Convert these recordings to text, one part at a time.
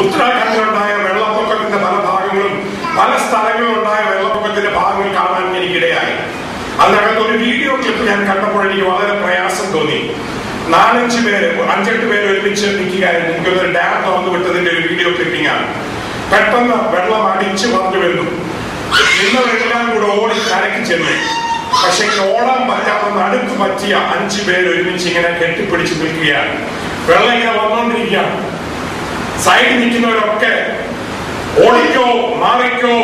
ഉത്തരാഖണ്ഡിലുണ്ടായ വെള്ളപ്പൊക്കത്തിന്റെ പല ഭാഗങ്ങളും പല സ്ഥലങ്ങളിലുണ്ടായ വെള്ളപ്പൊക്കത്തിന്റെ ഭാഗങ്ങൾ കാണാൻ എനിക്കിടയായി. അതിനകത്ത് ഒരു വീഡിയോ ക്ലിപ്പ് ഞാൻ കണ്ടപ്പോൾ എനിക്ക് വളരെ പ്രയാസം തോന്നി. 4-5 പേര് 5-8 പേര് ഒരുമിച്ച് നിൽക്കുകയായിരുന്നു. എനിക്കൊരു ഡാം തുറന്നു വിട്ടതിന്റെ ഒരു വീഡിയോ ക്ലിപ്പിംഗ് ആണ്. പെട്ടെന്ന് വെള്ളം അടിച്ചു പറഞ്ഞു വരുന്നു. നിന്നവരെല്ലാം കൂടെ ഓടി കരയ്ക്ക് ചെന്നു. പക്ഷെ ഇങ്ങനെ ഓടാൻ പറ്റാത്ത നടുക്ക് പറ്റിയ 5 പേര് ഒരുമിച്ച് ഇങ്ങനെ കെട്ടിപ്പിടിച്ച് നിൽക്കുകയാണ്. വെള്ളം ഇങ്ങനെ വന്നുകൊണ്ടിരിക്കുകയാണ്. സൈഡിൽ നിൽക്കുന്നവരൊക്കെ ഓടിക്കോ, മാറിക്കോ,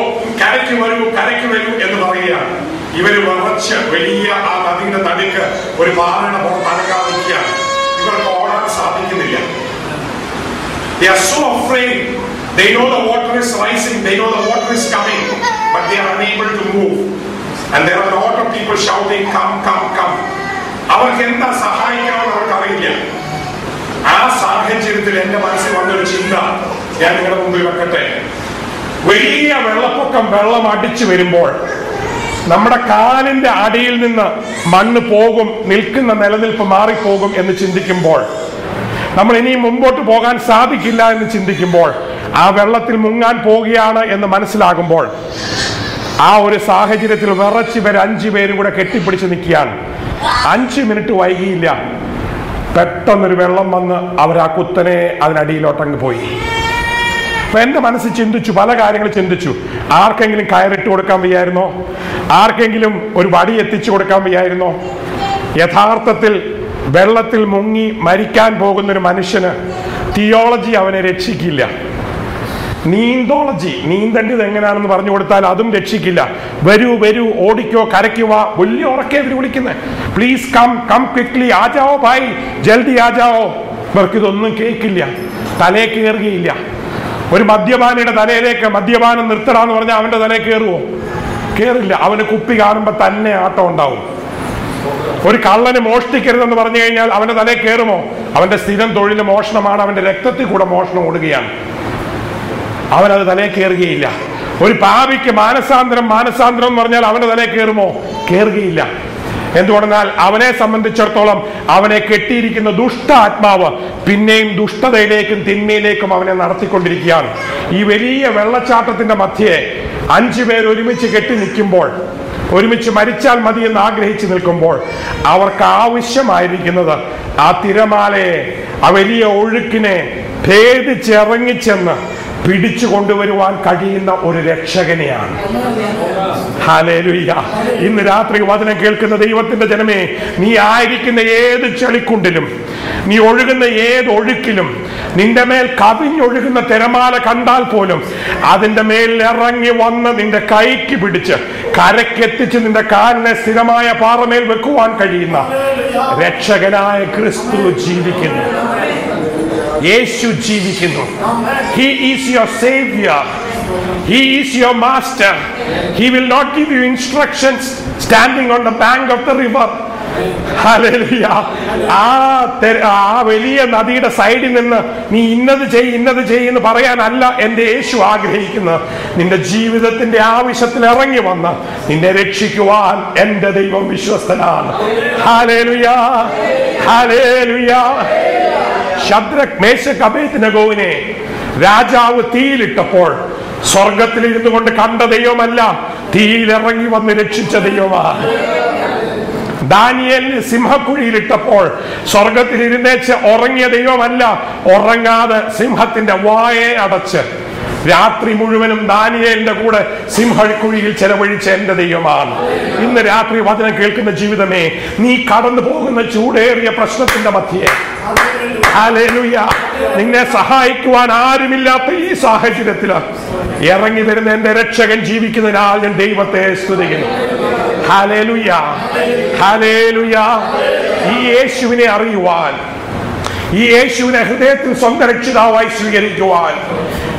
കരയ്ക്ക് വരൂ, കരയ്ക്ക് വരൂ എന്ന് പറയുകയാണ്. ഇവര് വിറച്ച് വലിയ ആ നദിയുടെ നടുക്ക് ഒരു പാറയുടെ പുറത്തടക്കാൻ നിൽക്കുകയാണ്. ഇവർക്ക് ഓടാൻ സാധിക്കുന്നില്ല. They are so afraid. They know the water is rising. They know the water is coming, but they are unable to move. And there are a lot of people shouting, "Come, come, come." അവർക്ക് എന്താ സഹായിക്കണമെന്ന് അവർക്ക് അറിയില്ല. ആ സാഹചര്യത്തിൽ എന്റെ മനസ്സിൽ വന്നൊരു ചിന്ത ഞാൻ നിങ്ങളുടെ മുമ്പിൽ വെക്കട്ടെ. വലിയ വെള്ളപ്പൊക്കം, വെള്ളം അടിച്ചു വരുമ്പോൾ നമ്മുടെ കാലിന്റെ അടിയിൽ നിന്ന് മണ്ണ് പോകും, നിൽക്കുന്ന നിലനിൽപ്പ് മാറിപ്പോകും എന്ന് ചിന്തിക്കുമ്പോൾ, നമ്മൾ ഇനിയും മുമ്പോട്ട് പോകാൻ സാധിക്കില്ല എന്ന് ചിന്തിക്കുമ്പോൾ, ആ വെള്ളത്തിൽ മുങ്ങാൻ പോവുകയാണ് എന്ന് മനസ്സിലാകുമ്പോൾ, ആ ഒരു സാഹചര്യത്തിൽ വിറച്ച് ഇവർ 5 പേരും കൂടെ കെട്ടിപ്പിടിച്ച് നിൽക്കുകയാണ്. 5 മിനിറ്റ് വൈകിയില്ല, പെട്ടെന്നൊരു വെള്ളം വന്ന് അവർ ആ കുത്തനെ അതിനടിയിലോട്ടങ്ങ് പോയി. അപ്പൊ എന്റെ മനസ്സിൽ ചിന്തിച്ചു, പല കാര്യങ്ങൾ ചിന്തിച്ചു. ആർക്കെങ്കിലും കയറിട്ട് കൊടുക്കാൻ വയ്യായിരുന്നോ? ആർക്കെങ്കിലും ഒരു വടി എത്തിച്ചു കൊടുക്കാൻ വയ്യായിരുന്നോ? യഥാർത്ഥത്തിൽ വെള്ളത്തിൽ മുങ്ങി മരിക്കാൻ പോകുന്നൊരു മനുഷ്യന് തിയോളജി അവനെ രക്ഷിക്കില്ല. നീന്തോളജി, നീന്തേണ്ടത് എങ്ങനെയാണെന്ന് പറഞ്ഞു കൊടുത്താൽ അതും രക്ഷിക്കില്ല. വരൂ വരൂ, ഓടിക്കോ, കരയ്ക്കുവാ, വലിയ ഉറക്കെ അവർ വിളിക്കുന്നത്. പ്ലീസ് കം, കം ക്വിക്ലി, ആജാവോ ഭായ്, ജൽദി ആജാവോ. ഇവർക്കിതൊന്നും കേൾക്കില്ല, തലേ കയറുകയില്ല. ഒരു മദ്യപാനിയുടെ തലയിലേക്ക് മദ്യപാനം നിർത്തടാന്ന് പറഞ്ഞാൽ അവന്റെ തലയിൽ കയറുവോ? കയറില്ല. അവന് കുപ്പി കാണുമ്പോ തന്നെ ആട്ടം ഉണ്ടാവും. ഒരു കള്ളന് മോഷ്ടിക്കരുതെന്ന് പറഞ്ഞു കഴിഞ്ഞാൽ അവന്റെ തലയിൽ കയറുമോ? അവന്റെ സ്ഥിരം തൊഴിൽ മോഷണമാണ്, അവന്റെ രക്തത്തിൽ കൂടെ മോഷണം ഓടുകയാണ്. അവനത് തലയിൽ കയറുകയില്ല. ഒരു പാപിക്ക് മാനസാന്തരം എന്ന് പറഞ്ഞാൽ അവന്റെ തലയിൽ കയറുമോ? കയറുകയില്ല. എന്തുകൊണ്ടെന്നാൽ അവനെ സംബന്ധിച്ചിടത്തോളം അവനെ കെട്ടിയിരിക്കുന്ന ദുഷ്ടാത്മാവ് പിന്നെയും ദുഷ്ടതയിലേക്കും തിന്മയിലേക്കും അവനെ നടത്തിക്കൊണ്ടിരിക്കുകയാണ്. ഈ വലിയ വെള്ളച്ചാട്ടത്തിന്റെ മധ്യേ 5 പേർ ഒരുമിച്ച് കെട്ടി നിൽക്കുമ്പോൾ, ഒരുമിച്ച് മരിച്ചാൽ മതി എന്ന് ആഗ്രഹിച്ചു നിൽക്കുമ്പോൾ, അവർക്ക് ആവശ്യമായിരിക്കുന്നത് ആ തിരമാലയെ, ആ വലിയ ഒഴുക്കിനെ ഭേദിച്ചിറങ്ങിച്ചെന്ന് പിടിച്ചു കൊണ്ടുവരുവാൻ കഴിയുന്ന ഒരു രക്ഷകനെയാണ്. ഹല്ലേലൂയ. ഇന്ന് രാത്രി വചനം കേൾക്കുന്ന ദൈവത്തിന്റെ ജനമേ, നീ ആയിരിക്കുന്ന ഏത് ചെളിക്കുണ്ടിലും, നീ ഒഴുകുന്ന ഏത് ഒഴുക്കിലും, നിന്റെ മേൽ കവിഞ്ഞൊഴുകുന്ന തിരമാല കണ്ടാൽ പോലും അതിന്റെ മേൽ ഇറങ്ങി വന്ന് നിന്റെ കൈക്ക് പിടിച്ച് കരക്കെത്തിച്ച് നിന്റെ കാലിനെ സ്ഥിരമായ പാറമേൽ വെക്കുവാൻ കഴിയുന്ന രക്ഷകനായ ക്രിസ്തു ജീവിക്കുന്നു. യേശു ജീവിക്കുന്നു. He is your savior. He is your master. He will not give you instructions standing on the bank of the river. Hallelujah. ആ വലിയ നദിയുടെ സൈഡിൽ നിന്ന് നീ ഇന്നത് ചെയ്യെന്ന് പറയാനല്ല എന്റെ യേശു ആഗ്രഹിക്കുന്നത്. നിന്റെ ജീവിതത്തിന്റെ ആവശ്യത്തിൽ ഇറങ്ങി വന്ന് നിന്നെ രക്ഷിക്കുവാൻ എന്റെ ദൈവം വിശ്വസ്തനാണ്. Hallelujah, hallelujah. ശദ്രക്, മേശക്, അബേദ്നെഗോവിനെ രാജാവ് തീയിലിട്ടപ്പോൾ സ്വർഗത്തിലിരുന്നു കൊണ്ട് കണ്ട ദൈവമല്ല, തീയിലിറങ്ങി വന്ന് രക്ഷിച്ച ദൈവമാണ്. ദാനിയേലിനെ സിംഹക്കുഴിയിലിട്ടപ്പോൾ സ്വർഗത്തിലിരുന്നേച്ച് ഉറങ്ങിയ ദൈവമല്ല, ഉറങ്ങാതെ സിംഹത്തിന്റെ വായെ അടച്ച് രാത്രി മുഴുവനും ദാനിയേലിന്റെ കൂടെ സിംഹക്കുഴിയിൽ ചെലവഴിച്ച എന്റെ ദൈവമാണ്. ഇന്ന് രാത്രി വചനം കേൾക്കുന്ന ജീവിതമേ, നീ കടന്നു പോകുന്ന ചൂടേറിയ പ്രശ്നത്തിന്റെ മധ്യേ, ഹല്ലേലൂയ, നിന്നെ സഹായിക്കുവാൻ ആരുമില്ലാത്ത ഈ സാഹചര്യത്തിൽ ഇറങ്ങി വരുന്ന എന്റെ രക്ഷകൻ ജീവിക്കുന്നതിനാൽ ഞാൻ ദൈവത്തെ സ്തുതിക്കുന്നു. Hallelujah, hallelujah. ഈ യേശുവിനെ അറിയുവാൻ, ഈ യേശുവിനെ ഹൃദയത്തിൽ സ്വന്തം രക്ഷിതാവായി സ്വീകരിക്കുവാൻ,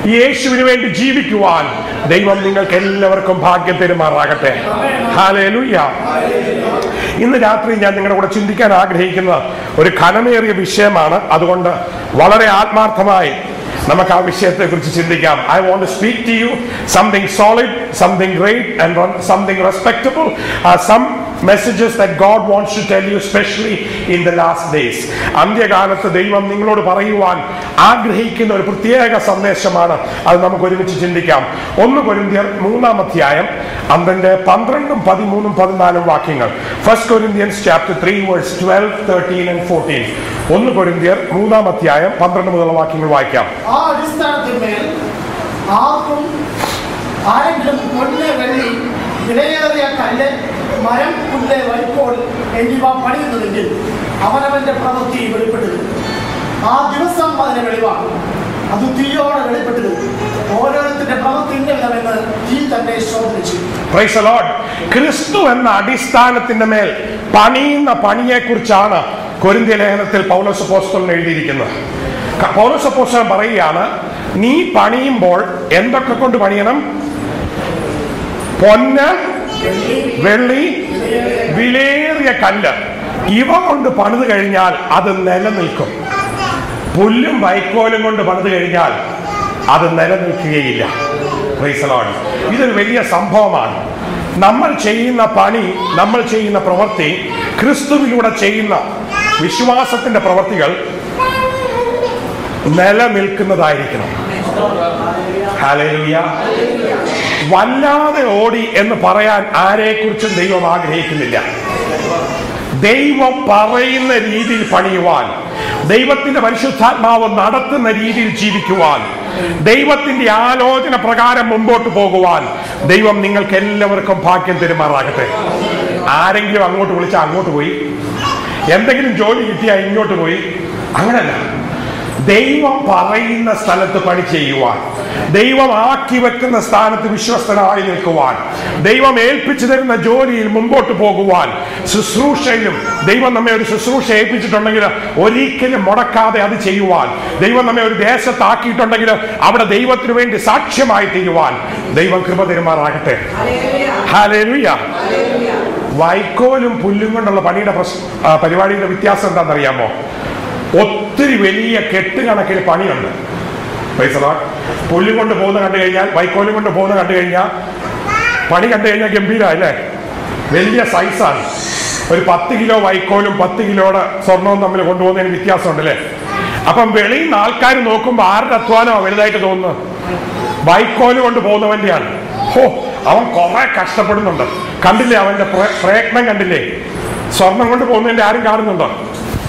ഈ യേശുവിന് വേണ്ടി ജീവിക്കുവാൻ ദൈവം നിങ്ങൾക്ക് എല്ലാവർക്കും ഭാഗ്യം തരുമാറാകട്ടെ. ഹല്ലേലൂയ. ഇന്ന് രാത്രി ഞാൻ നിങ്ങളുടെ കൂടെ ചിന്തിക്കാൻ ആഗ്രഹിക്കുന്ന ഒരു ഘനമേറിയ വിഷയമാണ്. അതുകൊണ്ട് വളരെ ആത്മാർത്ഥമായി നമുക്ക് ആ വിഷയത്തെ കുറിച്ച് ചിന്തിക്കാം. I want to speak to you something solid, something great and something respectable, some messages that God wants to tell you, especially in the last days. അന്ത്യകാലത്ത് ദൈവം നിങ്ങളോട് പറയുവാൻ ആഗ്രഹിക്കുന്ന ഒരു പ്രത്യേക സന്ദേശമാണ്. അത് നമുക്ക് ഒരുമിച്ച് ചിന്തിക്കാം. 1 കൊരിന്ത്യർ 3-ാം അധ്യായം അതിന്റെ 12, 13, 14 വാക്യങ്ങൾ. 1 Corinthians chapter 3 verse 12, 13 and 14. 1 കൊരിന്ത്യർ 3-ാം അധ്യായം 12 മുതലുള്ള വാക്യങ്ങൾ വായിക്കാം. ആ അടിസ്ഥാനത്തിന്മേൽ ആരെങ്കിലും പൊന്ന്, വെള്ളി, വിലയേറിയ കല്ല്, മരം, പുല്ല്, വൈക്കോൽ എന്നിവ പണിയുന്നതെങ്കിൽ അവനവന്റെ പ്രവൃത്തി വെളിപ്പെട്ടിരുന്നു. ആ ദിവസം അതിനെ വെളിവാണ്. അത് തീയോടെ വെളിപ്പെട്ടിരുന്നു. ഓരോരുത്തരുടെ പ്രവൃത്തി ഇന്നവിധമെന്ന് തീ തന്നെ ശോധനിച്ചു. Praise the Lord. ക്രിസ്തു എന്ന അടിസ്ഥാനത്തിന്റെ മേൽ പണിയുന്ന പണിയെ കുറിച്ചാണ് കൊരിന്ത്യ ലേഖനത്തിൽ പൗലോസ് അപ്പോസ്തലൻ എഴുതിയിരിക്കുന്നത്. പൗലോസ് അപ്പോസ്തലൻ പറയുകയാണ്, നീ പണിയുമ്പോൾ എന്തൊക്കെ കൊണ്ട് പണിയണം? പൊന്ന്, വെള്ളി, വിലയേറിയ കല്ല്, ഇവ കൊണ്ട് പണിത് കഴിഞ്ഞാൽ അത് നിലനിൽക്കും. പുല്ലും വൈക്കോലും കൊണ്ട് പണിത് കഴിഞ്ഞാൽ അത് നിലനിൽക്കുകയില്ല. Price the Lord. ഇതൊരു വലിയ സംഭവമാണ്. നമ്മൾ ചെയ്യുന്ന പണി, നമ്മൾ ചെയ്യുന്ന പ്രവൃത്തി, ക്രിസ്തുവിലൂടെ ചെയ്യുന്ന വിശ്വാസത്തിന്റെ പ്രവൃത്തികൾ നിലനിൽക്കുന്നതായിരിക്കണം. ഹല്ലേലൂയ. വല്ലാതെ ഓടി എന്ന് പറയാൻ ആരെക്കുറിച്ചും ദൈവം ആഗ്രഹിക്കുന്നില്ല. ദൈവം പറയുന്ന രീതിയിൽ പണിയുവാൻ, ദൈവത്തിന്റെ പരിശുദ്ധാത്മാവ് നടത്തുന്ന രീതിയിൽ ജീവിക്കുവാൻ, ദൈവത്തിന്റെ ആലോചന പ്രകാരം മുമ്പോട്ട് പോകുവാൻ ദൈവം നിങ്ങൾക്ക് എല്ലാവർക്കും ഭാഗ്യം തരുമാറാകട്ടെ. ആരെങ്കിലും അങ്ങോട്ട് വിളിച്ചാൽ അങ്ങോട്ട് പോയി, എന്തെങ്കിലും ജോലി കിട്ടിയാൽ ഇങ്ങോട്ട് പോയി, അങ്ങനല്ല. ദൈവം പറയുന്ന സ്ഥലത്ത് പണി ചെയ്യുവാൻ, ദൈവം ആക്കി വെക്കുന്ന സ്ഥാനത്ത് വിശ്വസ്തനായി നിൽക്കുവാൻ, ദൈവം ഏൽപ്പിച്ചു തരുന്ന ജോലിയിൽ മുമ്പോട്ട് പോകുവാൻ, ശുശ്രൂഷയിലും ദൈവം നമ്മെ ഒരു ശുശ്രൂഷ ഏൽപ്പിച്ചിട്ടുണ്ടെങ്കിൽ ഒരിക്കലും മുടക്കാതെ അത് ചെയ്യുവാൻ, ദൈവം നമ്മെ ഒരു ദേശത്താക്കിയിട്ടുണ്ടെങ്കിൽ അവിടെ ദൈവത്തിനു വേണ്ടി സാക്ഷ്യമായി തീരുവാൻ ദൈവം കൃപ തരുമാറാകട്ടെ. ഹല്ലേലൂയ. വൈക്കോലും പുല്ലും കൊണ്ടുള്ള പണിയുടെ പരിപാടിയുടെ വ്യത്യാസം എന്താണെന്നറിയാമോ? ഒത്തിരി വലിയ കെട്ടുകണക്കിന് പണിയുണ്ട്. Price the Lord. പുല്ലും കൊണ്ട് പോകുന്ന കണ്ടു കഴിഞ്ഞാൽ, വൈക്കോലും കൊണ്ട് പോകുന്ന കണ്ടു കഴിഞ്ഞാൽ, പണി കണ്ടു കഴിഞ്ഞാൽ ഗംഭീര അല്ലേ? വലിയ സൈസാണ്. ഒരു 10 കിലോ വൈക്കോലും 10 കിലോയുടെ സ്വർണവും തമ്മിൽ കൊണ്ടുപോകുന്നതിന് വ്യത്യാസമുണ്ട് അല്ലേ? അപ്പം വെളിയിൽ നിന്ന് ആൾക്കാർ നോക്കുമ്പോൾ ആരുടെ അധ്വാനമാണ് വലുതായിട്ട് തോന്നുന്നത്? വൈക്കോല് കൊണ്ട് പോകുന്നവന്റെയാണ്. ഹോ, അവൻ കുറെ കഷ്ടപ്പെടുന്നുണ്ട്. കണ്ടില്ലേ അവന്റെ പ്രയത്നം? കണ്ടില്ലേ? സ്വർണം കൊണ്ട് പോകുന്നതിന്റെ ആരും കാണുന്നുണ്ടോ?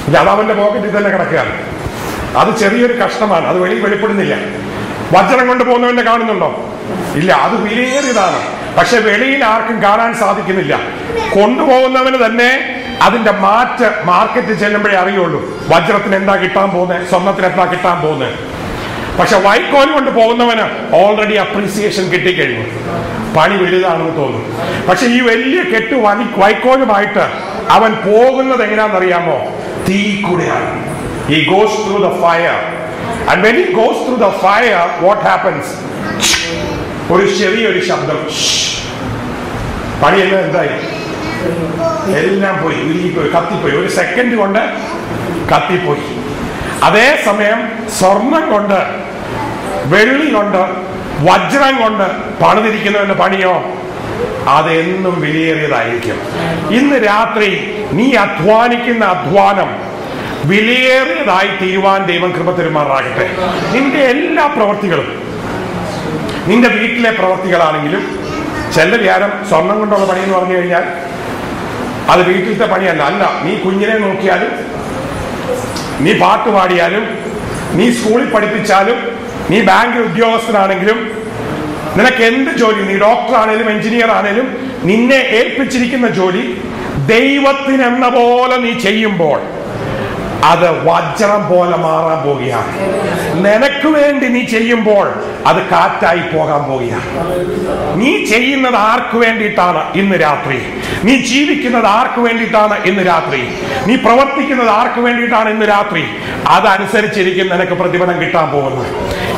ഇല്ല, അത് അവന്റെ പോക്കറ്റിൽ തന്നെ കിടക്കുകയാണ്. അത് ചെറിയൊരു കഷ്ടമാണ്, അത് വെളിപ്പെടുന്നില്ല. വജ്രം കൊണ്ട് പോകുന്നവന്റെ കാണുന്നുണ്ടോ? ഇല്ല, അത് വിലയേറിയതാണ്. പക്ഷെ വെളിയിൽ ആർക്കും കാണാൻ സാധിക്കുന്നില്ല. കൊണ്ടുപോകുന്നവന് തന്നെ അതിന്റെ മാർക്കറ്റിൽ ചെല്ലുമ്പോഴേ അറിയുള്ളൂ വജ്രത്തിന് എന്താ കിട്ടാൻ പോകുന്നത്, സ്വർണത്തിന് എന്താ കിട്ടാൻ പോകുന്നത്. പക്ഷെ വൈക്കോൽ കൊണ്ട് പോകുന്നവന് ഓൾറെഡി അപ്രീസിയേഷൻ കിട്ടിക്കഴിഞ്ഞു, പണി വലുതാണെന്ന് തോന്നും. പക്ഷെ ഈ വലിയ കെട്ട് വൈക്കോലുമായിട്ട് അവൻ പോകുന്നത് എങ്ങനെയാണെന്നറിയാമോ? തീ കൂടെയാണ്. He goes through the fire, and when he goes through the fire, what happens? ഒരു ചെറിയൊരു ശബ്ദം, പണിയെല്ലാം എന്തായി? എല്ലാം പോയി, ഉരുകിപ്പോയി, കത്തിപ്പോയി. ഒരു സെക്കൻഡ് കൊണ്ട് കത്തിപ്പോയി. അതേസമയം സ്വർണം കൊണ്ട്, വെള്ളി കൊണ്ട്, വജ്രം കൊണ്ട് പണിതിരിക്കുന്നവന്റെ പണിയോ അതെന്നും വിലയേറിയതായിരിക്കും. ഇന്ന് രാത്രി നീ അധ്വാനിക്കുന്ന അധ്വാനം വിലയേറിയതായി തീരുവാൻ ദൈവം കൃപ തരുമാറാകട്ടെ. നിന്റെ എല്ലാ പ്രവൃത്തികളും, നിന്റെ വീട്ടിലെ പ്രവൃത്തികളാണെങ്കിലും, ചില വ്യാരം സ്വർണം കൊണ്ടുള്ള പണി എന്ന് പറഞ്ഞു കഴിഞ്ഞാൽ അത് വീട്ടിലത്തെ പണിയല്ല. അല്ല, നീ കുഞ്ഞിനെ നോക്കിയാലും, നീ പാട്ട് പാടിയാലും, നീ സ്കൂളിൽ പഠിപ്പിച്ചാലും, നീ ബാങ്കിൽ ഉദ്യോഗസ്ഥനാണെങ്കിലും, നിനക്ക് എന്ത് ജോലി, നീ ഡോക്ടർ ആണേലും എഞ്ചിനീയർ ആണേലും, നിന്നെ ഏൽപ്പിച്ചിരിക്കുന്ന ജോലി ദൈവത്തിനെന്ന പോലെ നീ ചെയ്യുമ്പോൾ അത് വജ്രം പോലെ മാറാൻ പോകുകയാണ്. നിനക്ക് വേണ്ടി നീ ചെയ്യുമ്പോൾ അത് കാറ്റായി പോകാൻ പോകുകയാണ്. നീ ചെയ്യുന്നത് ആർക്ക് വേണ്ടിയിട്ടാണ് ഇന്ന് രാത്രി? നീ ജീവിക്കുന്നത് ആർക്ക് വേണ്ടിയിട്ടാണ് ഇന്ന് രാത്രി? നീ പ്രവർത്തിക്കുന്നത് ആർക്ക് വേണ്ടിയിട്ടാണ് ഇന്ന് രാത്രി? അതനുസരിച്ചിരിക്കും നിനക്ക് പ്രതിഫലം കിട്ടാൻ പോകുന്നത്.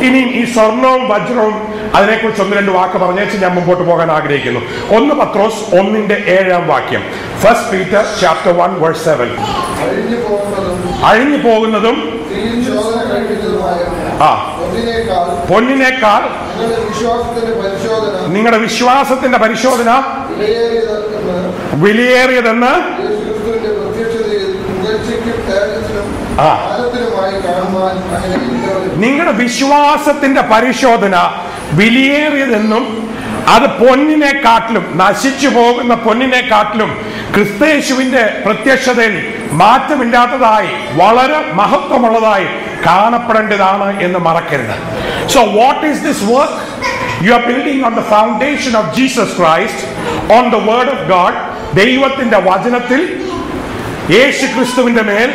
ഇനിയും ഈ സ്വർണവും വജ്രവും അതിനെക്കുറിച്ച് 1-2 വാക്ക് പറഞ്ഞേച്ച് ഞാൻ മുമ്പോട്ട് പോകാൻ ആഗ്രഹിക്കുന്നു. 1 പത്രോസ് 1:7 വാക്യം. 1 Peter chapter 1 verse 7. അഴിഞ്ഞു പോകുന്നതും പൊന്നിനേക്കാൾ നിങ്ങളുടെ വിശ്വാസത്തിന്റെ പരിശോധന വിലയേറിയതെന്ന് യേശുക്രിസ്തുവിന്റെ പ്രത്യക്ഷതയിൽ പുകഴ്ചയ്ക്കും തേജസ്സിനും ആനന്ദത്തിനുമായി കാണുവാൻ അങ്ങനെ എല്ലാവരും. നിങ്ങളുടെ വിശ്വാസത്തിന്റെ പരിശോധന വിലയേറിയതെന്നും അത് പൊന്നിനെക്കാട്ടിലും, നശിച്ചു പോകുന്ന പൊന്നിനെക്കാട്ടിലും ക്രിസ്തയേശുവിന്റെ പ്രത്യക്ഷതയിൽ മാറ്റമില്ലാത്തതായി വളരെ മഹത്വമുള്ളതായി കാണപ്പെടേണ്ടതാണ് എന്ന് മറക്കരുത്. So what is this work? You are building on the foundation of Jesus Christ, on the word of God. ദൈവത്തിന്റെ വചനത്തിൽ യേശു ക്രിസ്തുവിന്റെ മേൽ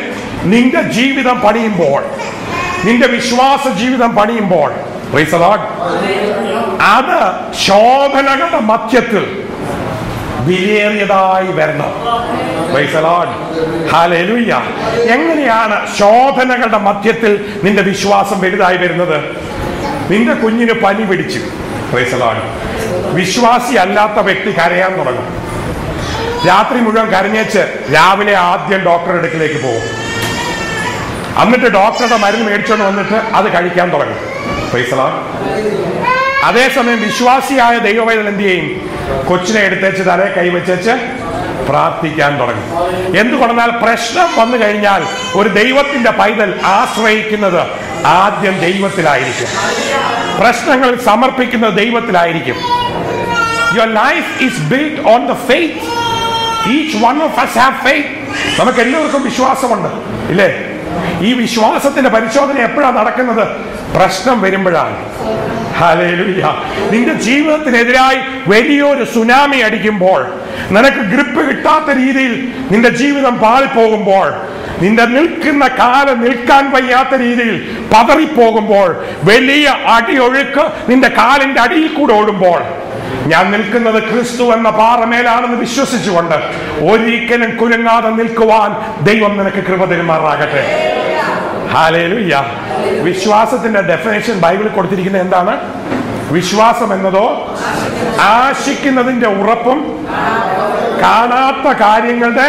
നിന്റെ ജീവിതം പണിയുമ്പോൾ, നിന്റെ വിശ്വാസ ജീവിതം പണിയുമ്പോൾ, പ്രൈസ് ദി ലോർഡ്, അത് ശോധനകളുടെ മധ്യത്തിൽ വിലയേറിയതായി വരണം. Price the Lord, hallelujah. എങ്ങനെയാണ് ശോധനകളുടെ മധ്യത്തിൽ നിന്റെ വിശ്വാസം വലുതായി വരുന്നത്? നിന്റെ കുഞ്ഞിന് പനി പിടിച്ചു, പ്രൈസ് ദി ലോർഡ്, വിശ്വാസി അല്ലാത്ത വ്യക്തി കരയാൻ തുടങ്ങും. രാത്രി മുഴുവൻ കരഞ്ഞേച്ച് രാവിലെ ആദ്യം ഡോക്ടറുടെ അടുക്കിലേക്ക് പോകും. എന്നിട്ട് ഡോക്ടറുടെ മരുന്ന് മേടിച്ചോണ്ട് വന്നിട്ട് അത് കഴിക്കാൻ തുടങ്ങും. Price the Lord. അതേസമയം വിശ്വാസിയായ ദൈവവേദന എന്ത് ചെയ്യും? കൊച്ചിനെ എടുത്തേച്ച് തലേ കൈവച്ചേച്ച് പ്രാർത്ഥിക്കാൻ തുടങ്ങും. എന്തുകൊണ്ടെന്നാൽ പ്രശ്നം വന്നു കഴിഞ്ഞാൽ ഒരു ദൈവത്തിന്റെ പൈതൽ ആശ്രയിക്കുന്നത് ആദ്യം ദൈവത്തിലായിരിക്കും. പ്രശ്നങ്ങൾ സമർപ്പിക്കുന്നത് ദൈവത്തിലായിരിക്കും. Your life is built on the faith. Each one of us have faith. നമുക്ക് എല്ലാവർക്കും വിശ്വാസമുണ്ട്, ഇല്ലേ? ഈ വിശ്വാസത്തിന്റെ പരിശോധന എപ്പോഴാണ് നടക്കുന്നത്? പ്രശ്നം വരുമ്പോഴാണ്. ഹല്ലേലൂയ. നിന്റെ ജീവിതത്തിനെതിരായി വലിയൊരു സുനാമി അടിക്കുമ്പോൾ, നിനക്ക് ഗ്രിപ്പ് കിട്ടാത്ത രീതിയിൽ നിന്റെ ജീവിതം പാളിപ്പോകുമ്പോൾ, നിന്റെ നിൽക്കുന്ന കാലം നിൽക്കാൻ വയ്യാത്ത രീതിയിൽ പതറിപ്പോകുമ്പോൾ, വലിയ അടിയൊഴുക്ക് നിന്റെ കാലിന്റെ അടിയിൽ കൂടെ ഓടുമ്പോൾ, ഞാൻ നിൽക്കുന്നത് ക്രിസ്തു എന്ന പാറമേലാണെന്ന് വിശ്വസിച്ചുകൊണ്ട് ഒരിക്കലും കുലുങ്ങാതെ നിൽക്കുവാൻ ദൈവം നിനക്ക് കൃപ തരുമാറാകട്ടെ. ഹല്ലേലൂയ. വിശ്വാസത്തിന്റെ ഡെഫിനേഷൻ ബൈബിളിൽ കൊടുത്തിരിക്കുന്നത് എന്താണ്? വിശ്വാസം എന്നതോ ആശിക്കുന്നതിന്റെ ഉറപ്പും കാണാത്ത കാര്യങ്ങളുടെ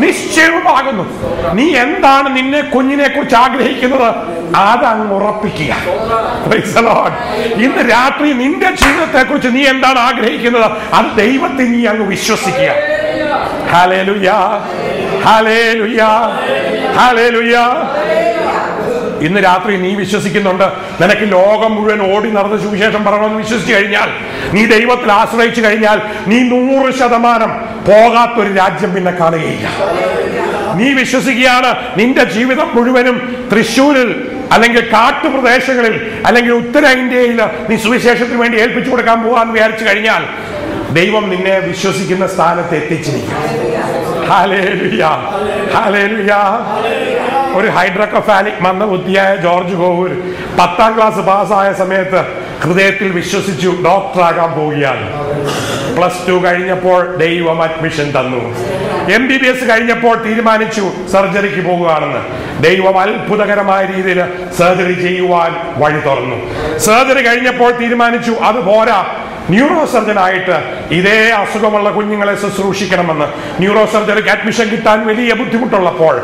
നിശ്ചയവുമാകുന്നു. നീ എന്താണ് നിന്നെ കുഞ്ഞിനെ കുറിച്ച് ആഗ്രഹിക്കുന്നത് അതങ്ങ് ഉറപ്പിക്കുക. Praise the Lord. ഇന്ന് രാത്രി നിന്റെ ജീവിതത്തെ കുറിച്ച് നീ എന്താണ് ആഗ്രഹിക്കുന്നത് അത് ദൈവത്തെ നീ അങ്ങ് വിശ്വസിക്കുക. Hallelujah, hallelujah, hallelujah. ഇന്ന് രാത്രി നീ വിശ്വസിക്കുന്നുണ്ട്, നിനക്ക് ലോകം മുഴുവൻ ഓടി നടന്ന് സുവിശേഷം പറയണമെന്ന് വിശ്വസിച്ചു കഴിഞ്ഞാൽ, നീ ദൈവത്തിൽ ആശ്രയിച്ചു കഴിഞ്ഞാൽ, നീ 100% പോകാത്തൊരു രാജ്യം പിന്നെ കാണുകയില്ല. നീ വിശ്വസിക്കുകയാണ് നിന്റെ ജീവിതം മുഴുവനും തൃശ്ശൂരിൽ അല്ലെങ്കിൽ കാട്ടുപ്രദേശങ്ങളിൽ അല്ലെങ്കിൽ ഉത്തരേന്ത്യയിൽ നീ സുവിശേഷത്തിന് വേണ്ടി ഏൽപ്പിച്ചു കൊടുക്കാൻ പോകാന്ന് വിചാരിച്ചു കഴിഞ്ഞാൽ, ദൈവം നിന്നെ വിശ്വസിക്കുന്ന സ്ഥാനത്ത് എത്തിച്ചിരിക്കും. Hallelujah, hallelujah. ഒരു ഹൈഡ്രോകഫാലിക് മന്ദബുദ്ധിയായ ജോർജ് കോവൂർ 10ാം ക്ലാസ് പാസ്സായ സമയത്ത് ഹൃദയത്തിൽ വിശ്വസിച്ചു ഡോക്ടറാകാൻ പോവുകയാണ്. +2 കഴിഞ്ഞപ്പോൾ ദൈവം അഡ്മിഷൻ തന്നു. MBBS കഴിഞ്ഞപ്പോൾ തീരുമാനിച്ചു സർജറിക്ക് പോകുകയാണെന്ന്. ദൈവം അത്ഭുതകരമായ രീതിയിൽ സർജറി ചെയ്യുവാൻ വഴി തുറന്നു. സർജറി കഴിഞ്ഞപ്പോൾ തീരുമാനിച്ചു അത് പോരാ, ന്യൂറോ സർജനായിട്ട് ഇതേ അസുഖമുള്ള കുഞ്ഞുങ്ങളെ ശുശ്രൂഷിക്കണമെന്ന്. ന്യൂറോ സർജറിക്ക് അഡ്മിഷൻ കിട്ടാൻ വലിയ ബുദ്ധിമുട്ടുള്ളപ്പോൾ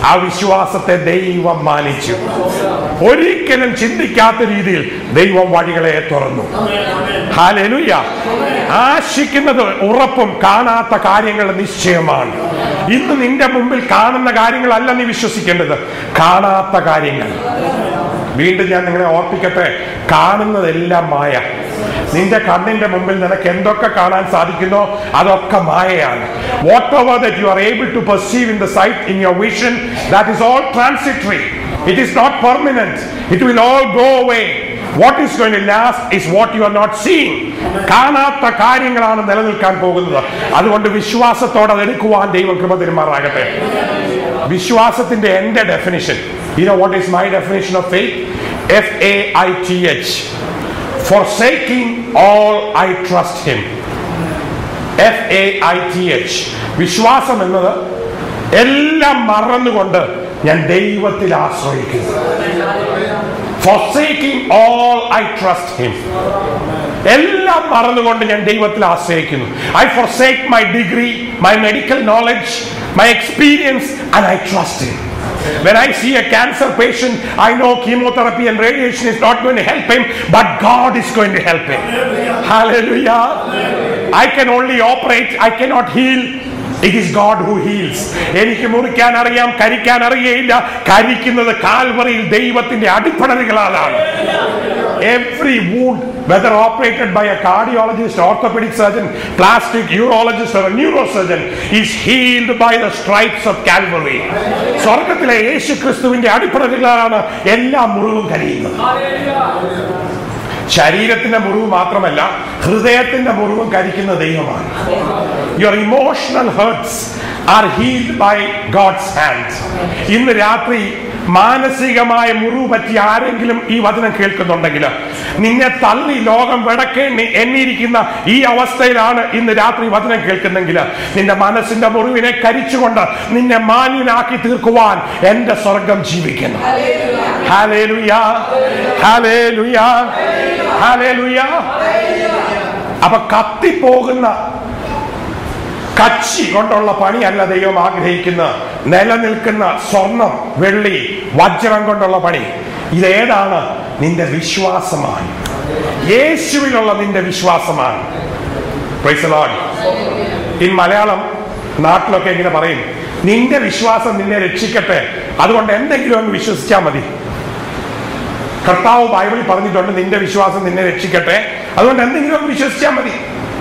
ആ വിശ്വാസത്തെ ദൈവം മാനിച്ചു. ഒരിക്കലും ചിന്തിക്കാത്ത രീതിയിൽ ദൈവം വഴികളെ തുറന്നു. ഹല്ലേലൂയ. ആശിക്കുന്നത് ഉറപ്പും കാണാത്ത കാര്യങ്ങൾ നിശ്ചയമാണ്. ഇന്ന് നിന്റെ മുമ്പിൽ കാണുന്ന കാര്യങ്ങളല്ല നീ വിശ്വസിക്കേണ്ടത്, കാണാത്ത കാര്യങ്ങൾ. വീണ്ടും ഞാൻ നിങ്ങളെ ഓർപ്പിക്കട്ടെ, കാണുന്നതെല്ലാം മായ. നിന്റെ കണ്ണിന്റെ മുമ്പിൽ നിനക്ക് എന്തൊക്കെ കാണാൻ സാധിക്കുന്നോ അതൊക്കെ മായയാണ്. Whatever that you are able to perceive in the sight, in your vision, that is all transitory. It is not permanent. It will all go away. What is going to last is what you are not seeing. കാണാത്ത കാര്യങ്ങളാണ് നിലനിൽക്കാൻ പോകുന്നത്. അതുകൊണ്ട് വിശ്വാസത്തോടെ അതെടുക്കുവാൻ ദൈവം കൃപ തരുമാറാകട്ടെ. വിശ്വാസത്തിന്റെ എന്റെ definition, you know what is my definition of faith? FAITH. Forsaking all, I trust him. FAITH. വിശ്വാസം എന്നത് എല്ലാം മറന്നുകൊണ്ട് ഞാൻ ദൈവത്തിൽ ആശ്രയിക്കുന്നു. Forsaking all, I trust him. എല്ലാം മറന്നുകൊണ്ട് ഞാൻ ദൈവത്തിൽ ആശ്രയിക്കുന്നു. I forsake my degree, my medical knowledge, my experience, and I trust him. When I see a cancer patient, I know chemotherapy and radiation is not going to help him, but God is going to help him. Hallelujah. I can only operate, I cannot heal. It is God who heals. എനിക്ക് മുറിക്കാൻ അറിയാം, കരിക്കാൻ അറിയയില്ല. കരിക്കുന്നത് കാൽവറിയിൽ ദൈവത്തിന്റെ അടിപ്പണലുകളാലാണ്. Every wound, whether operated by a cardiologist, orthopedic surgeon, plastic urologist or a neurosurgeon, is healed by the stripes of Calvary. സ്വർഗ്ഗത്തിലെ യേശു ക്രിസ്തുവിന്റെ അടിപ്പണലുകളാണ് എല്ലാ മുറിവും കരിയുന്നത്. ശരീരത്തിന്റെ മുറിവ് മാത്രമല്ല, ഹൃദയത്തിന്റെ മുറിവും കരിക്കുന്ന ദൈവമാണ്. Your emotional hurts are healed by God's hands. ഇന്ന് രാത്രി മാനസികമായ മുറിവ് പറ്റി ആരെങ്കിലും ഈ വചനം കേൾക്കുന്നുണ്ടെങ്കിൽ, നിന്നെ തള്ളി ലോകം വെടക്കേണ്ടി എണ്ണിയിരിക്കുന്ന ഈ അവസ്ഥയിലാണ് ഇന്ന് രാത്രി വചനം കേൾക്കുന്നെങ്കിൽ, നിന്റെ മനസ്സിന്റെ മുറിവിനെ കരിച്ചുകൊണ്ട് നിന്നെ മാന്യനാക്കി തീർക്കുവാൻ എന്റെ സ്വർഗം ജീവിക്കുന്നു. Hallelujah, hallelujah, hallelujah. അപ്പൊ കത്തിപ്പോകുന്ന കച്ചി കൊണ്ടുള്ള പണിയല്ല ദൈവം ആഗ്രഹിക്കുന്ന, നിലനിൽക്കുന്ന സ്വർണം, വെള്ളി, വജ്രം കൊണ്ടുള്ള പണി. ഇതേതാണ്? നിന്റെ വിശ്വാസമാണ്, യേശുവിലുള്ള നിന്റെ വിശ്വാസമാണ്. Price the Lord. In Malayalam നാട്ടിലൊക്കെ ഇങ്ങനെ പറയും, നിന്റെ വിശ്വാസം നിന്നെ രക്ഷിക്കട്ടെ, അതുകൊണ്ട് എന്തെങ്കിലും അങ്ങ് വിശ്വസിച്ചാൽ മതി. കർത്താവ് ബൈബിളിൽ പറഞ്ഞിട്ടുണ്ട്, നിന്റെ വിശ്വാസം നിന്നെ രക്ഷിക്കട്ടെ, അതുകൊണ്ട് എന്തെങ്കിലും അങ്ങ് വിശ്വസിച്ചാൽ മതി.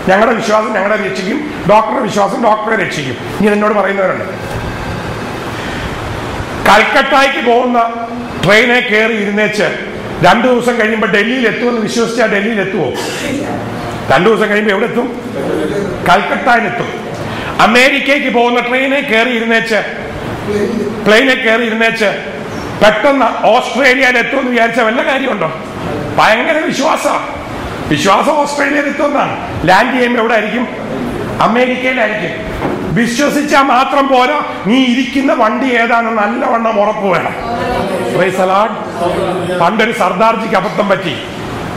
ഞങ്ങളുടെ വിശ്വാസം ഞങ്ങളെ രക്ഷിക്കും, ഡോക്ടറുടെ വിശ്വാസം ഡോക്ടറെ രക്ഷിക്കും. ഇനി എന്നോട് പറയുന്നവരുണ്ട്, കൽക്കട്ടയ്ക്ക് പോകുന്ന ട്രെയിനെ കയറി ഇരുന്നേച്ച് 2 ദിവസം കഴിയുമ്പോൾ ഡൽഹിയിൽ എത്തുമെന്ന് വിശ്വസിച്ചാൽ ഡൽഹിയിൽ എത്തുമോ? 2 ദിവസം കഴിയുമ്പോൾ എവിടെ എത്തും? കൽക്കട്ടയിലെത്തും. അമേരിക്കയ്ക്ക് പോകുന്ന ട്രെയിനെ കയറി ഇരുന്നേച്ച്, പ്ലെയിനെ കയറി ഇരുന്നേച്ച് പെട്ടെന്ന് ഓസ്ട്രേലിയയിൽ എത്തുമെന്ന് വിചാരിച്ച വല്ല കാര്യമുണ്ടോ? ഭയങ്കര വിശ്വാസം ഓസ്ട്രേലിയയിൽ എത്തുമെന്നാണ്. ലാൻഡ് ചെയ്യുമ്പോൾ എവിടെ ആയിരിക്കും? അമേരിക്കയിലായിരിക്കും. വിശ്വസിച്ചാൽ മാത്രം പോരാ, നീ ഇരിക്കുന്ന വണ്ടി ഏതാണെന്ന് നല്ലവണ്ണം ഉറപ്പ് വേണം. Price the Lord. പണ്ടൊരു സർദാർജിക്ക് അബദ്ധം പറ്റി.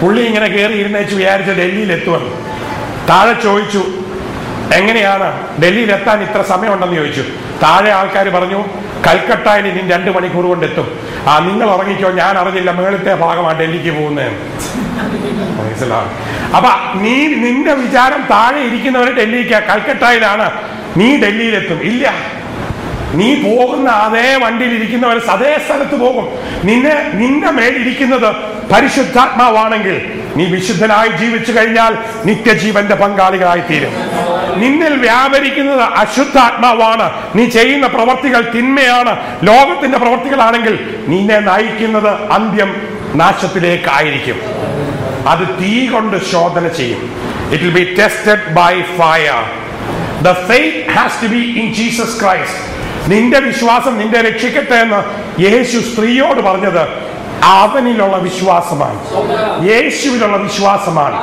പുള്ളി ഇങ്ങനെ കയറി ഇരുന്നേച്ച് വിചാരിച്ച ഡൽഹിയിൽ എത്തുമെന്ന്. താഴെ ചോദിച്ചു, എങ്ങനെയാണ് ഡൽഹിയിൽ എത്താൻ ഇത്ര സമയമുണ്ടെന്ന് ചോദിച്ചു. താഴെ ആൾക്കാർ പറഞ്ഞു, കൽക്കട്ടയിൽ ഇനി 2 മണിക്കൂർ കൊണ്ട് എത്തും. നിങ്ങൾ ഉറങ്ങിക്കോ, ഞാൻ അറിഞ്ഞില്ല, മേളത്തെ ഭാഗമാണ് ഡൽഹിക്ക് പോകുന്നത്. അപ്പൊ നിന്റെ വിചാരം താഴെ ഇരിക്കുന്നവര് ഡൽഹിക്ക്, കൽക്കട്ടയിലാണ്, നീ ഡൽഹിയിലെത്തും. ഇല്ല, നീ പോകുന്ന അതേ വണ്ടിയിൽ ഇരിക്കുന്നവർ അതേ സ്ഥലത്ത് പോകും. നിന്റെ മേലിരിക്കുന്നത് പരിശുദ്ധാത്മാവാണെങ്കിൽ, നീ വിശുദ്ധനായി ജീവിച്ചു കഴിഞ്ഞാൽ നിത്യജീവന്റെ പങ്കാളികളായി തീരും. നിന്നിൽ വ്യാപരിക്കുന്നത് അശുദ്ധാത്മാവാണ്, നീ ചെയ്യുന്ന പ്രവർത്തികൾ തിന്മയാണ്, ലോകത്തിന്റെ പ്രവർത്തികളാണെങ്കിൽ നിന്നെ നയിക്കുന്നത് അന്ത്യം നാശത്തിലേക്കായിരിക്കും. അത് തീ കൊണ്ട് ശോധന ചെയ്യും. It will be tested by fire. The faith has to be in Jesus Christ. നിന്റെ വിശ്വാസം നിന്റെ രക്ഷിക്കട്ടെ എന്ന് യേശു സ്ത്രീയോട് പറഞ്ഞത് അവനിലുള്ള വിശ്വാസമാണ്, യേശുവിലുള്ള വിശ്വാസമാണ്.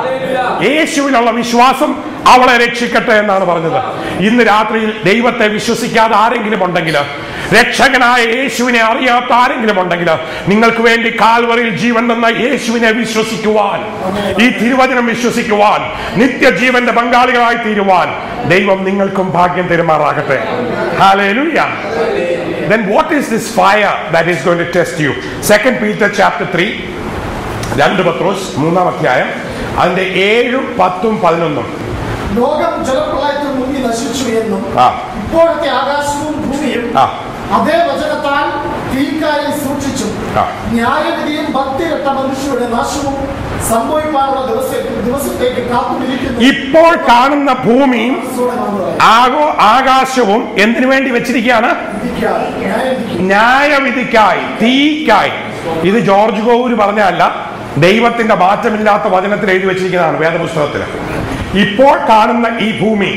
യേശുവിലുള്ള വിശ്വാസം അവളെ രക്ഷിക്കട്ടെ എന്നാണ് പറഞ്ഞത്. ഇന്ന് രാത്രിയിൽ ദൈവത്തെ വിശ്വസിക്കാതെ ആരെങ്കിലും ഉണ്ടെങ്കിൽ, രക്ഷകനായ യേശുവിനെ അറിയാത്ത ആരെങ്കിലും ഉണ്ടെങ്കിൽ, നിങ്ങൾക്ക് വേണ്ടി കാൽവറിയിൽ ജീവൻ തന്ന യേശുവിനെ വിശ്വസിക്കുവാൻ, ഈ തിരുവചനം വിശ്വസിക്കുവാൻ, നിത്യജീവന്റെ പങ്കാളികളായി തീരുവാൻ ദൈവം നിങ്ങൾക്കും ഭാഗ്യം തരുമാറാകട്ടെ. Hallelujah. Then what is this fire that is going to test you? 2 Peter chapter 3, 2 പത്രോസ് 3-ാം അധ്യായം അതിന്റെ 7, 10, 11. ലോകം ജലപ്രളയത്തിൽ മുങ്ങി നശിച്ചു എന്നും ഇപ്പോഴത്തെ ആകാശവും ഭൂമിയും അതേ വചനത്താൽ തീക്കായി സൂക്ഷിച്ചു ന്യായവിധിയും ഭക്തിരട്ട മനുഷ്യരുടെ നാശവും സംഭവിക്കാനുള്ള ദിവസത്തേക്ക് കാത്തുനിൽക്കുന്നു. ഇപ്പോൾ കാണുന്ന ഭൂമിയും ആകാശവും എന്തിനു വേണ്ടി വെച്ചിരിക്കുകയാണ്? ന്യായവിധിക്കായി, തീക്കായി. ഇത് ജോർജ് ഗോവൂര് പറഞ്ഞല്ല, ദൈവത്തിന്റെ മാറ്റമില്ലാത്ത വചനത്തിൽ എഴുതി വെച്ചിരിക്കുന്നതാണ് വേദപുസ്തകത്തിൽ. ഇപ്പോൾ കാണുന്ന ഈ ഭൂമി,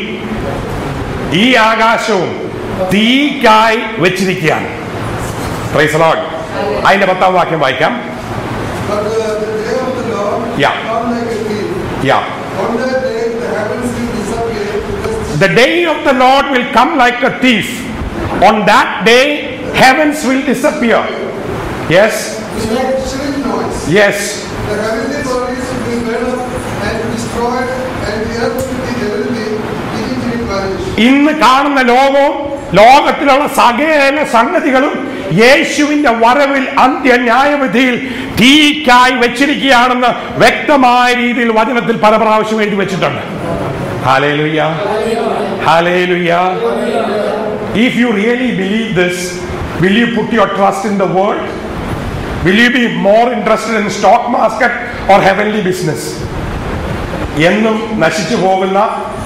ഈ ആകാശവും തീക്കായി വെച്ചിരിക്കുകയാണ്. Price the Lord. അതിന്റെ 10-ാം വാക്യം വായിക്കാം. The day of the Lord will come like a thief. On that day, heavens will disappear. Yes. Yes. The heavenly bodies will be burned up and destroyed, and the earth will be heavenly beginning to vanish. ഇന്ന് കാണുന്ന ലോകവും ലോകത്തിലുള്ള സകല സംഗതികളും യേശുവിന്റെ വരവിൽ അന്ത്യ ന്യായവിധിയിൽ തീക്കായി വെച്ചിരിക്കുകയാണെന്ന് വ്യക്തമായ രീതിയിൽ വചനത്തിൽ പല പ്രാവശ്യം എഴുതി വെച്ചിട്ടുണ്ട്. Hallelujah. Hallelujah. If you really believe this, will you put your trust in the word? Will you be more interested in stock market or heavenly business? എന്നും നശിച്ചു പോകുന്ന,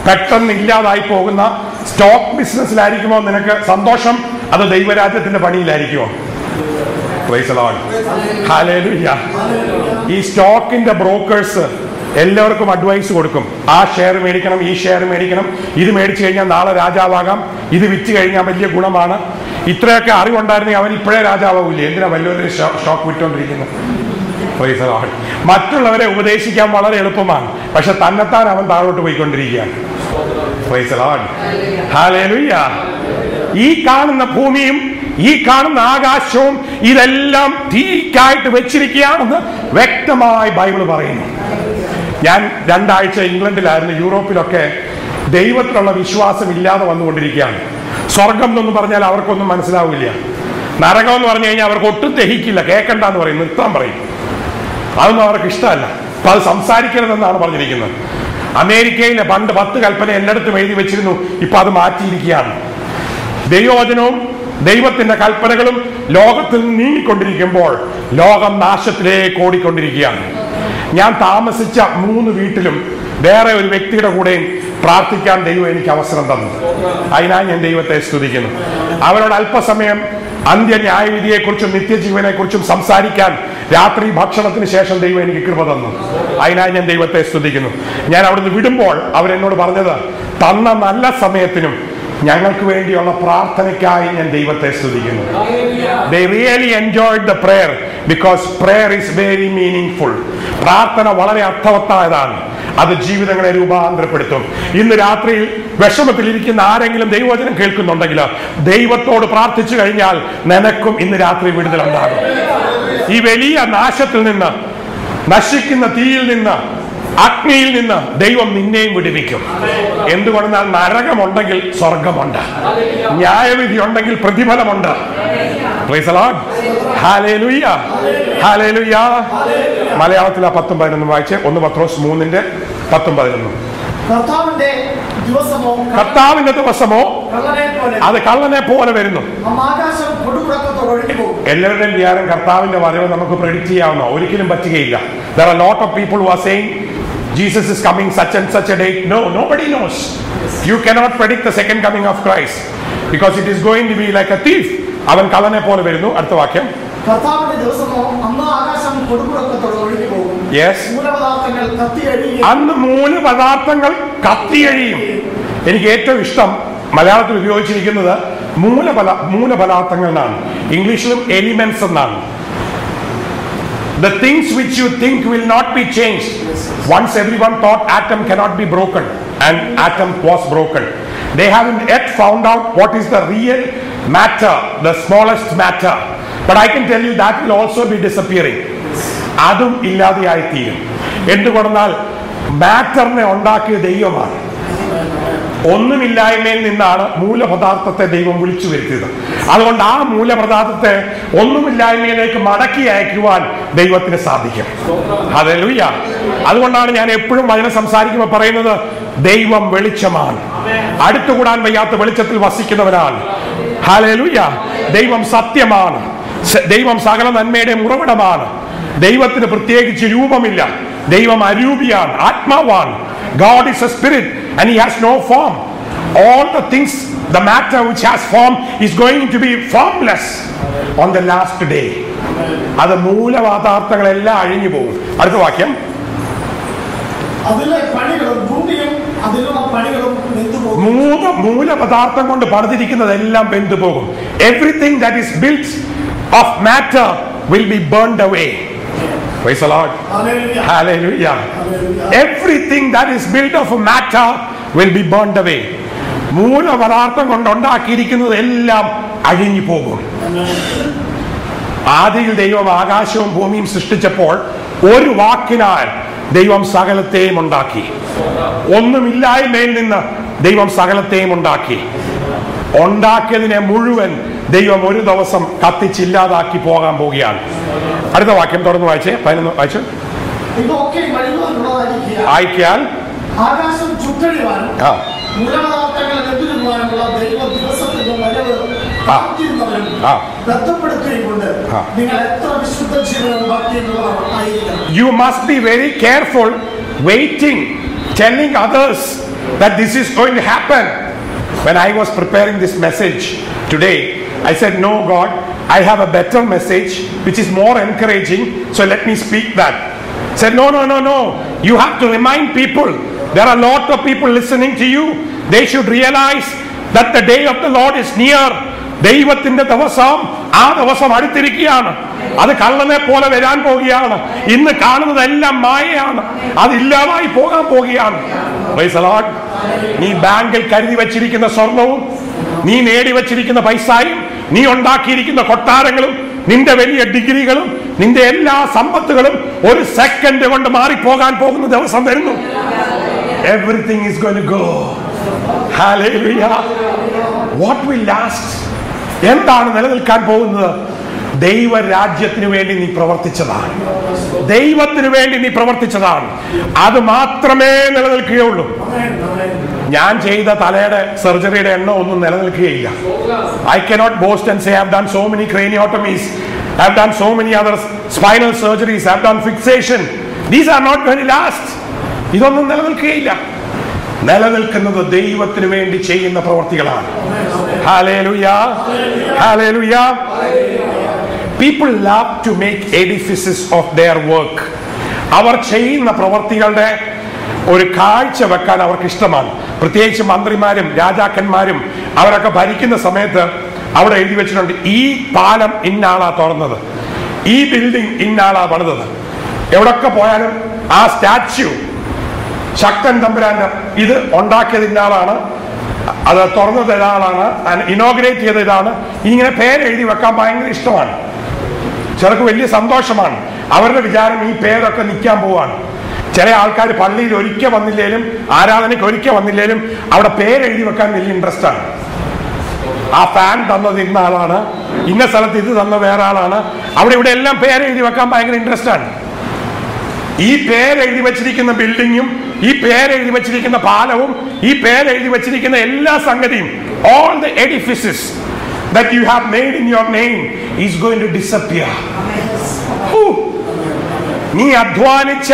പെട്ടെന്ന് ഇല്ലാതായി പോകുന്ന സ്റ്റോക്ക് ബിസിനസ്സിലായിരിക്കുമോ നിനക്ക് സന്തോഷം? അത് ദൈവരാജ്യത്തിന്റെ പണിയിലായിരിക്കുമോ? Praise the Lord. Hallelujah. ഈ സ്റ്റോക്കിന്റെ ബ്രോക്കേഴ്സ് എല്ലാവർക്കും അഡ്വൈസ് കൊടുക്കും. ആ ഷെയർ മേടിക്കണം, ഈ ഷെയർ മേടിക്കണം, ഇത് മേടിച്ചു കഴിഞ്ഞാൽ നാളെ രാജാവാകാം, ഇത് വിറ്റ് കഴിഞ്ഞാൽ വലിയ ഗുണമാണ്. ഇത്രയൊക്കെ അറിവുണ്ടായിരുന്നെങ്കിൽ അവൻ ഇപ്പോഴേ രാജാവാകില്ലേ? എന്തിനാ വലിയൊരു സ്റ്റോക്ക് വിറ്റുകൊണ്ടിരിക്കുന്നത്? Praise the Lord. മറ്റുള്ളവരെ ഉപദേശിക്കാൻ വളരെ എളുപ്പമാണ്, പക്ഷെ തന്നെത്താൻ അവൻ താഴോട്ട് പോയിക്കൊണ്ടിരിക്കുകയാണ്. Praise the Lord. Hallelujah. ഈ കാണുന്ന ഭൂമിയും ഈ കാണുന്ന ആകാശവും ഇതെല്ലാം തീക്കായിട്ട് വെച്ചിരിക്കുകയാണെന്ന് വ്യക്തമായി ബൈബിൾ പറയുന്നു. ഞാൻ 2 ആഴ്ച ഇംഗ്ലണ്ടിലായിരുന്നു. യൂറോപ്പിലൊക്കെ ദൈവത്തിലുള്ള വിശ്വാസം ഇല്ലാതെ വന്നുകൊണ്ടിരിക്കുകയാണ്. സ്വർഗം എന്നൊന്നും പറഞ്ഞാൽ അവർക്കൊന്നും മനസ്സിലാവില്ല. നരകം എന്ന് പറഞ്ഞു കഴിഞ്ഞാൽ അവർക്ക് ഒട്ടും ദഹിക്കില്ല. കേൾക്കണ്ടെന്ന് പറയും, നിർത്താൻ പറയും. അതൊന്നും അവർക്ക് ഇഷ്ടമല്ല. അപ്പൊ അത് സംസാരിക്കരുതെന്നാണ് പറഞ്ഞിരിക്കുന്നത്. അമേരിക്കയിലെ പണ്ട് 10 കൽപ്പന എല്ലായിടത്തും എഴുതി വെച്ചിരുന്നു. ഇപ്പൊ അത് മാറ്റിയിരിക്കുകയാണ്. ദൈവവചനവും ദൈവത്തിന്റെ കൽപ്പനകളും ലോകത്തിൽ നിന്ന് നീങ്ങിക്കൊണ്ടിരിക്കുമ്പോൾ ലോകം നാശത്തിലേക്ക് ഓടിക്കൊണ്ടിരിക്കുകയാണ്. ഞാൻ താമസിച്ച 3 വീട്ടിലും വേറെ ഒരു വ്യക്തിയുടെ കൂടെയും പ്രാർത്ഥിക്കാൻ ദൈവം എനിക്ക് അവസരം തന്നു. അതിനായി ഞാൻ ദൈവത്തെ സ്തുതിക്കുന്നു. അവരോട് അല്പസമയം അന്ത്യ ന്യായവിധിയെക്കുറിച്ചും നിത്യജീവനെക്കുറിച്ചും സംസാരിക്കാൻ രാത്രി ഭക്ഷണത്തിന് ശേഷം ദൈവം എനിക്ക് കൃപ തന്നു. അതിനായി ഞാൻ ദൈവത്തെ സ്തുതിക്കുന്നു. ഞാൻ അവിടുന്ന് വിടുമ്പോൾ അവരെന്നോട് പറഞ്ഞത്, തന്ന നല്ല സമയത്തിനും ഞങ്ങൾക്ക് വേണ്ടിയുള്ള പ്രാർത്ഥനയ്ക്കായി ഞാൻ ദൈവത്തെ സ്തുതിക്കുന്നു. They really enjoyed the prayer because prayer is very meaningful. പ്രാർത്ഥന വളരെ അർത്ഥവത്തായതാണ്. അത് ജീവിതങ്ങളെ രൂപാന്തരപ്പെടുത്തും. ഇന്ന് രാത്രിയിൽ വിഷമത്തിലിരിക്കുന്ന ആരെങ്കിലും ദൈവവചനം കേൾക്കുന്നുണ്ടെങ്കിൽ ദൈവത്തോട് പ്രാർത്ഥിച്ചു കഴിഞ്ഞാൽ നിനക്കും ഇന്ന് രാത്രി വിടുതലുണ്ടാകും. ഈ വലിയ നാശത്തിൽ നിന്ന്, നശിക്കുന്ന തീയിൽ നിന്ന്, അഗ്നിയിൽ നിന്ന് ദൈവം നിന്നെയും വിടുവിക്കും. എന്തുകൊണ്ടെന്നാൽ നരകമുണ്ടെങ്കിൽ സ്വർഗമുണ്ട്, ന്യായവിധി ഉണ്ടെങ്കിൽ പ്രതിഫലമുണ്ട്. Praise the Lord. Hallelujah. Hallelujah. മലയാളത്തിൽ ആ 10-11 വായിച്ച് 1 പത്രോസ് 3:10-11. കർത്താവിന്റെ ദിവസമോ അത് കള്ളനെ പോലെ വരുന്നു. എല്ലാവരുടെയും വിചാരം കർത്താവിന്റെ വരവ് നമുക്ക് പ്രെഡിക്റ്റ് ചെയ്യാവുന്ന, ഒരിക്കലും പറ്റുകയില്ല. There are a lot of people who are saying Jesus is coming such and such a date. No, nobody knows. You cannot predict the second coming of Christ because it is going to be like a thief. അവൻ കള്ളനെ പോലെ വരുന്നു. അടുത്ത വാക്യം. അന്ന് മൂലപദാർത്ഥങ്ങൾ കത്തിയഴിയും. എനിക്ക് ഏറ്റവും ഇഷ്ടം മലയാളത്തിൽ ഉപയോഗിച്ചിരിക്കുന്നത് മൂലപദാർത്ഥങ്ങൾ എന്നാണ്. ഇംഗ്ലീഷിലും എലിമെന്റ്സ് എന്നാണ്. The things which you think will not be changed. Once everyone thought atom cannot be broken, and atom was broken. They haven't yet found out what is the real matter, the smallest matter. But I can tell you that will also be disappearing. അതും ഇല്ലാതെയായി തീരും. എന്തുകൊണ്ടെന്നാൽ മാറ്ററിനെ ഉണ്ടാക്കിയ ദൈവമാണ്. ഒന്നുമില്ലായ്മയിൽ നിന്നാണ് മൂലപദാർത്ഥത്തെ ദൈവം വിളിച്ചു വരുത്തിയത്. അതുകൊണ്ട് ആ മൂലപദാർത്ഥത്തെ ഒന്നുമില്ലായ്മയിലേക്ക് മടക്കി അയക്കുവാൻ ദൈവത്തിന് സാധിക്കും. ഹല്ലേലൂയ. അതുകൊണ്ടാണ് ഞാൻ എപ്പോഴും വചനം സംസാരിക്കുമ്പോൾ പറയുന്നത്, ദൈവം വെളിച്ചമാണ്, അടുത്തുകൂടാൻ വയ്യാത്ത വെളിച്ചത്തിൽ വസിക്കുന്നവനാണ്. ഹല്ലേലൂയ. ദൈവം സത്യമാണ്, ദൈവം സകല നന്മയുടെയും ഉറവിടമാണ്. ദൈവത്തിന് പ്രത്യേകിച്ച് രൂപമില്ല. ദൈവം അരൂപിയാണ്, ആത്മാവാണ്. God is a spirit and he has no form. All the things, the matter which has form is going to be formless on the last day. അത് മൂലപദാർത്ഥങ്ങളെല്ലാം അഴിഞ്ഞു പോകും. അടുത്ത വാക്യം. മൂലപദാർത്ഥം കൊണ്ട് പണിതിരിക്കുന്നതെല്ലാം വെന്തുപോകും. Everything that is built of matter will be burned away. Praise the Lord. Hallelujah. Hallelujah. Everything that is built of matter will be burned away. മൂലപദാർത്ഥം കൊണ്ട് ഉണ്ടാക്കിയിരിക്കുന്നത് എല്ലാം അഴിഞ്ഞു പോകും. ആദിയിൽ ദൈവം ആകാശവും ഭൂമിയും സൃഷ്ടിച്ചപ്പോൾ ഒരു വാക്കിനാൽ ദൈവം സകലത്തെയും ഉണ്ടാക്കി. ഒന്നുമില്ലായ്മയിൽ നിന്ന് ദൈവം സകലത്തെയും ഉണ്ടാക്കി. ഉണ്ടാക്കിയതിനെ മുഴുവൻ ദൈവം ഒരു ദിവസം കത്തിച്ചില്ലാതാക്കി പോകാൻ പോവുകയാണ്. അടുത്ത വാക്യം തുടർന്ന് വായിച്ചേ. 11 വായിച്ചു. ആയിക്കാൽ ആകാശം ചുറ്റഴിവാനും മൂലപദാർത്ഥങ്ങൾ ലഭ്യമാനുള്ള ദൈവ ദിവസത്തിന്റെ വരവ് കാത്തിരുന്നവരും ബന്ധപ്പെടുത്തുകയും കൊണ്ട് നിങ്ങൾ എത്ര വിശുദ്ധ ജീവിതം ബാക്കിയുള്ളവരായിരിക്കണം. You must be very careful waiting, telling others that this is going to happen. When I was preparing this message today, I said, no God, I have a better message which is more encouraging, so let me speak that. Said, no. You have to remind people. There are a lot of people listening to you. They should realize that the day of the Lord is near. ദൈവത്തിന്റെ ദിവസം ആ ദിവസം അടുത്തിരിക്കുകയാണ്. അത് കള്ളനെ പോലെ വരാൻ പോകുകയാണ്. ഇന്ന് കാണുന്നതെല്ലാം മായയാണ്. അത് ഇല്ലാതായി പോകാൻ പോകുകയാണ്. Praise the Lord. നീ ബാങ്കിൽ കരുതി വച്ചിരിക്കുന്ന സ്വർണവും, നീ നേടി വച്ചിരിക്കുന്ന പൈസയും, നീ ഉണ്ടാക്കിയിരിക്കുന്ന കൊട്ടാരങ്ങളും, നിന്റെ വലിയ ഡിഗ്രികളും, നിന്റെ എല്ലാ സമ്പത്തുകളും ഒരു സെക്കൻഡ് കൊണ്ട് മാറിപ്പോകാൻ പോകുന്ന ദിവസം വരുന്നു. Everything is going to go. Hallelujah. What will last? എന്താണ് നിലനിൽക്കാൻ പോകുന്നത്? ദൈവരാജ്യത്തിന് വേണ്ടി നീ പ്രവർത്തിച്ചതാണ്. ദൈവത്തിന് വേണ്ടി നീ പ്രവർത്തിച്ചതാണ്. അത് മാത്രമേ നിലനിൽക്കുകയുള്ളൂ. ഞാൻ ചെയ്ത തലയുടെ സർജറിയുടെ എണ്ണം ഒന്നും നിലനിൽക്കുകയില്ല. I cannot boast and say I have done so many craniotomies, I have done so many other spinal surgeries, I have done fixation. These are not going to last. ഇതൊന്നും നിലനിൽക്കുകയില്ല. നിലനിൽക്കുന്നത് ദൈവത്തിന് വേണ്ടി ചെയ്യുന്ന പ്രവർത്തികളാണ്. Hallelujah. Hallelujah. People love to make edifices of their work. അവർ ചെയ്യുന്ന പ്രവർത്തികളുടെ ഒരു കാഴ്ച വെക്കാൻ അവർക്ക് ഇഷ്ടമാണ്. പ്രത്യേകിച്ച് മന്ത്രിമാരും രാജാക്കന്മാരും അവരൊക്കെ ഭരിക്കുന്ന സമയത്ത് അവിടെ എഴുതി വെച്ചിട്ടുണ്ട്, ഈ പാലം ഇന്നാളാ തുറന്നത്, ഈ ബിൽഡിംഗ് ഇന്നാളാ പണിതത്. എവിടൊക്കെ പോയാലും ആ സ്റ്റാച്യു ശക്തൻ തമ്പുരാന്റെ ഇത് ഉണ്ടാക്കിയത് ഇന്നാളാണ്, അത് തുറന്നത് ഇതാളാണ്, ഇനോഗ്രേറ്റ് ചെയ്ത ഇതാണ്. ഇങ്ങനെ പേരെഴുതി വെക്കാൻ ഭയങ്കര ഇഷ്ടമാണ്. ചിലർക്ക് വലിയ സന്തോഷമാണ്. അവരുടെ വിചാരം ഈ പേരൊക്കെ നിൽക്കാൻ പോവാണ്. ചില ആൾക്കാർ പള്ളിയിൽ ഒരിക്കൽ വന്നില്ലേലും, ആരാധനയ്ക്ക് ഒരിക്കൽ വന്നില്ലേലും അവിടെ പേരെഴുതി വെക്കാൻ വലിയ ഇൻട്രസ്റ്റ് ആണ്. ആ ഫാൻ തന്നത് ഇന്ന ആളാണ്, ഇന്ന സ്ഥലത്ത് ഇത് തന്ന വേറെ ആളാണ്, അവിടെ ഇവിടെ എല്ലാം പേരെഴുതി വെക്കാൻ ഭയങ്കര ഇൻട്രസ്റ്റ് ആണ്. ഈ പേരെഴുതി വെച്ചിരിക്കുന്ന ബിൽഡിങ്ങും, ഈ പേരെഴുതി വെച്ചിരിക്കുന്ന പാലവും, ഈ പേരെഴുതി വെച്ചിരിക്കുന്ന എല്ലാ സംഗതിയും, all the edifices that you have made in your name is going to disappear. നീ അധ്വാനിച്ച,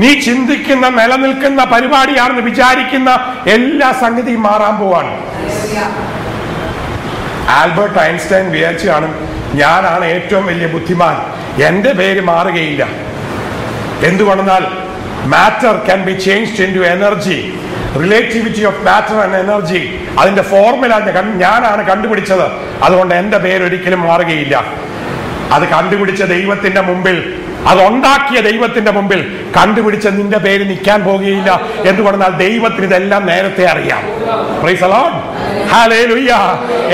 നീ ചിന്തിക്കുന്ന, നിലനിൽക്കുന്ന പരിപാടിയാണെന്ന് വിചാരിക്കുന്ന എല്ലാ സംഗതിയും മാറാൻ പോവാണ്. ആൽബർട്ട് ഐൻസ്റ്റൈൻ വിചാരിച്ചാണ്, ഞാനാണ് ഏറ്റവും വലിയ ബുദ്ധിമാൻ, എന്റെ പേര് മാറുകയില്ല. എന്തുകൊണ്ടെന്നാൽ matter can be changed into energy, relativity of matter and energy, അതിന്റെ ഫോർമുല ഞാനാണ് കണ്ടുപിടിച്ചത്. അതുകൊണ്ട് എന്റെ പേരൊരിക്കലും മാറുകയില്ല. അത് കണ്ടുപിടിച്ച ദൈവത്തിന്റെ മുമ്പിൽ, അതുണ്ടാക്കിയ ദൈവത്തിന്റെ മുമ്പിൽ കണ്ടുപിടിച്ച നിന്റെ പേര് നിൽക്കാൻ പോകുകയില്ല. എന്തുകൊണ്ടെന്നാൽ ദൈവത്തിന് ഇതെല്ലാം നേരത്തെ അറിയാം. Price the Lord. ഹല്ലേലൂയ.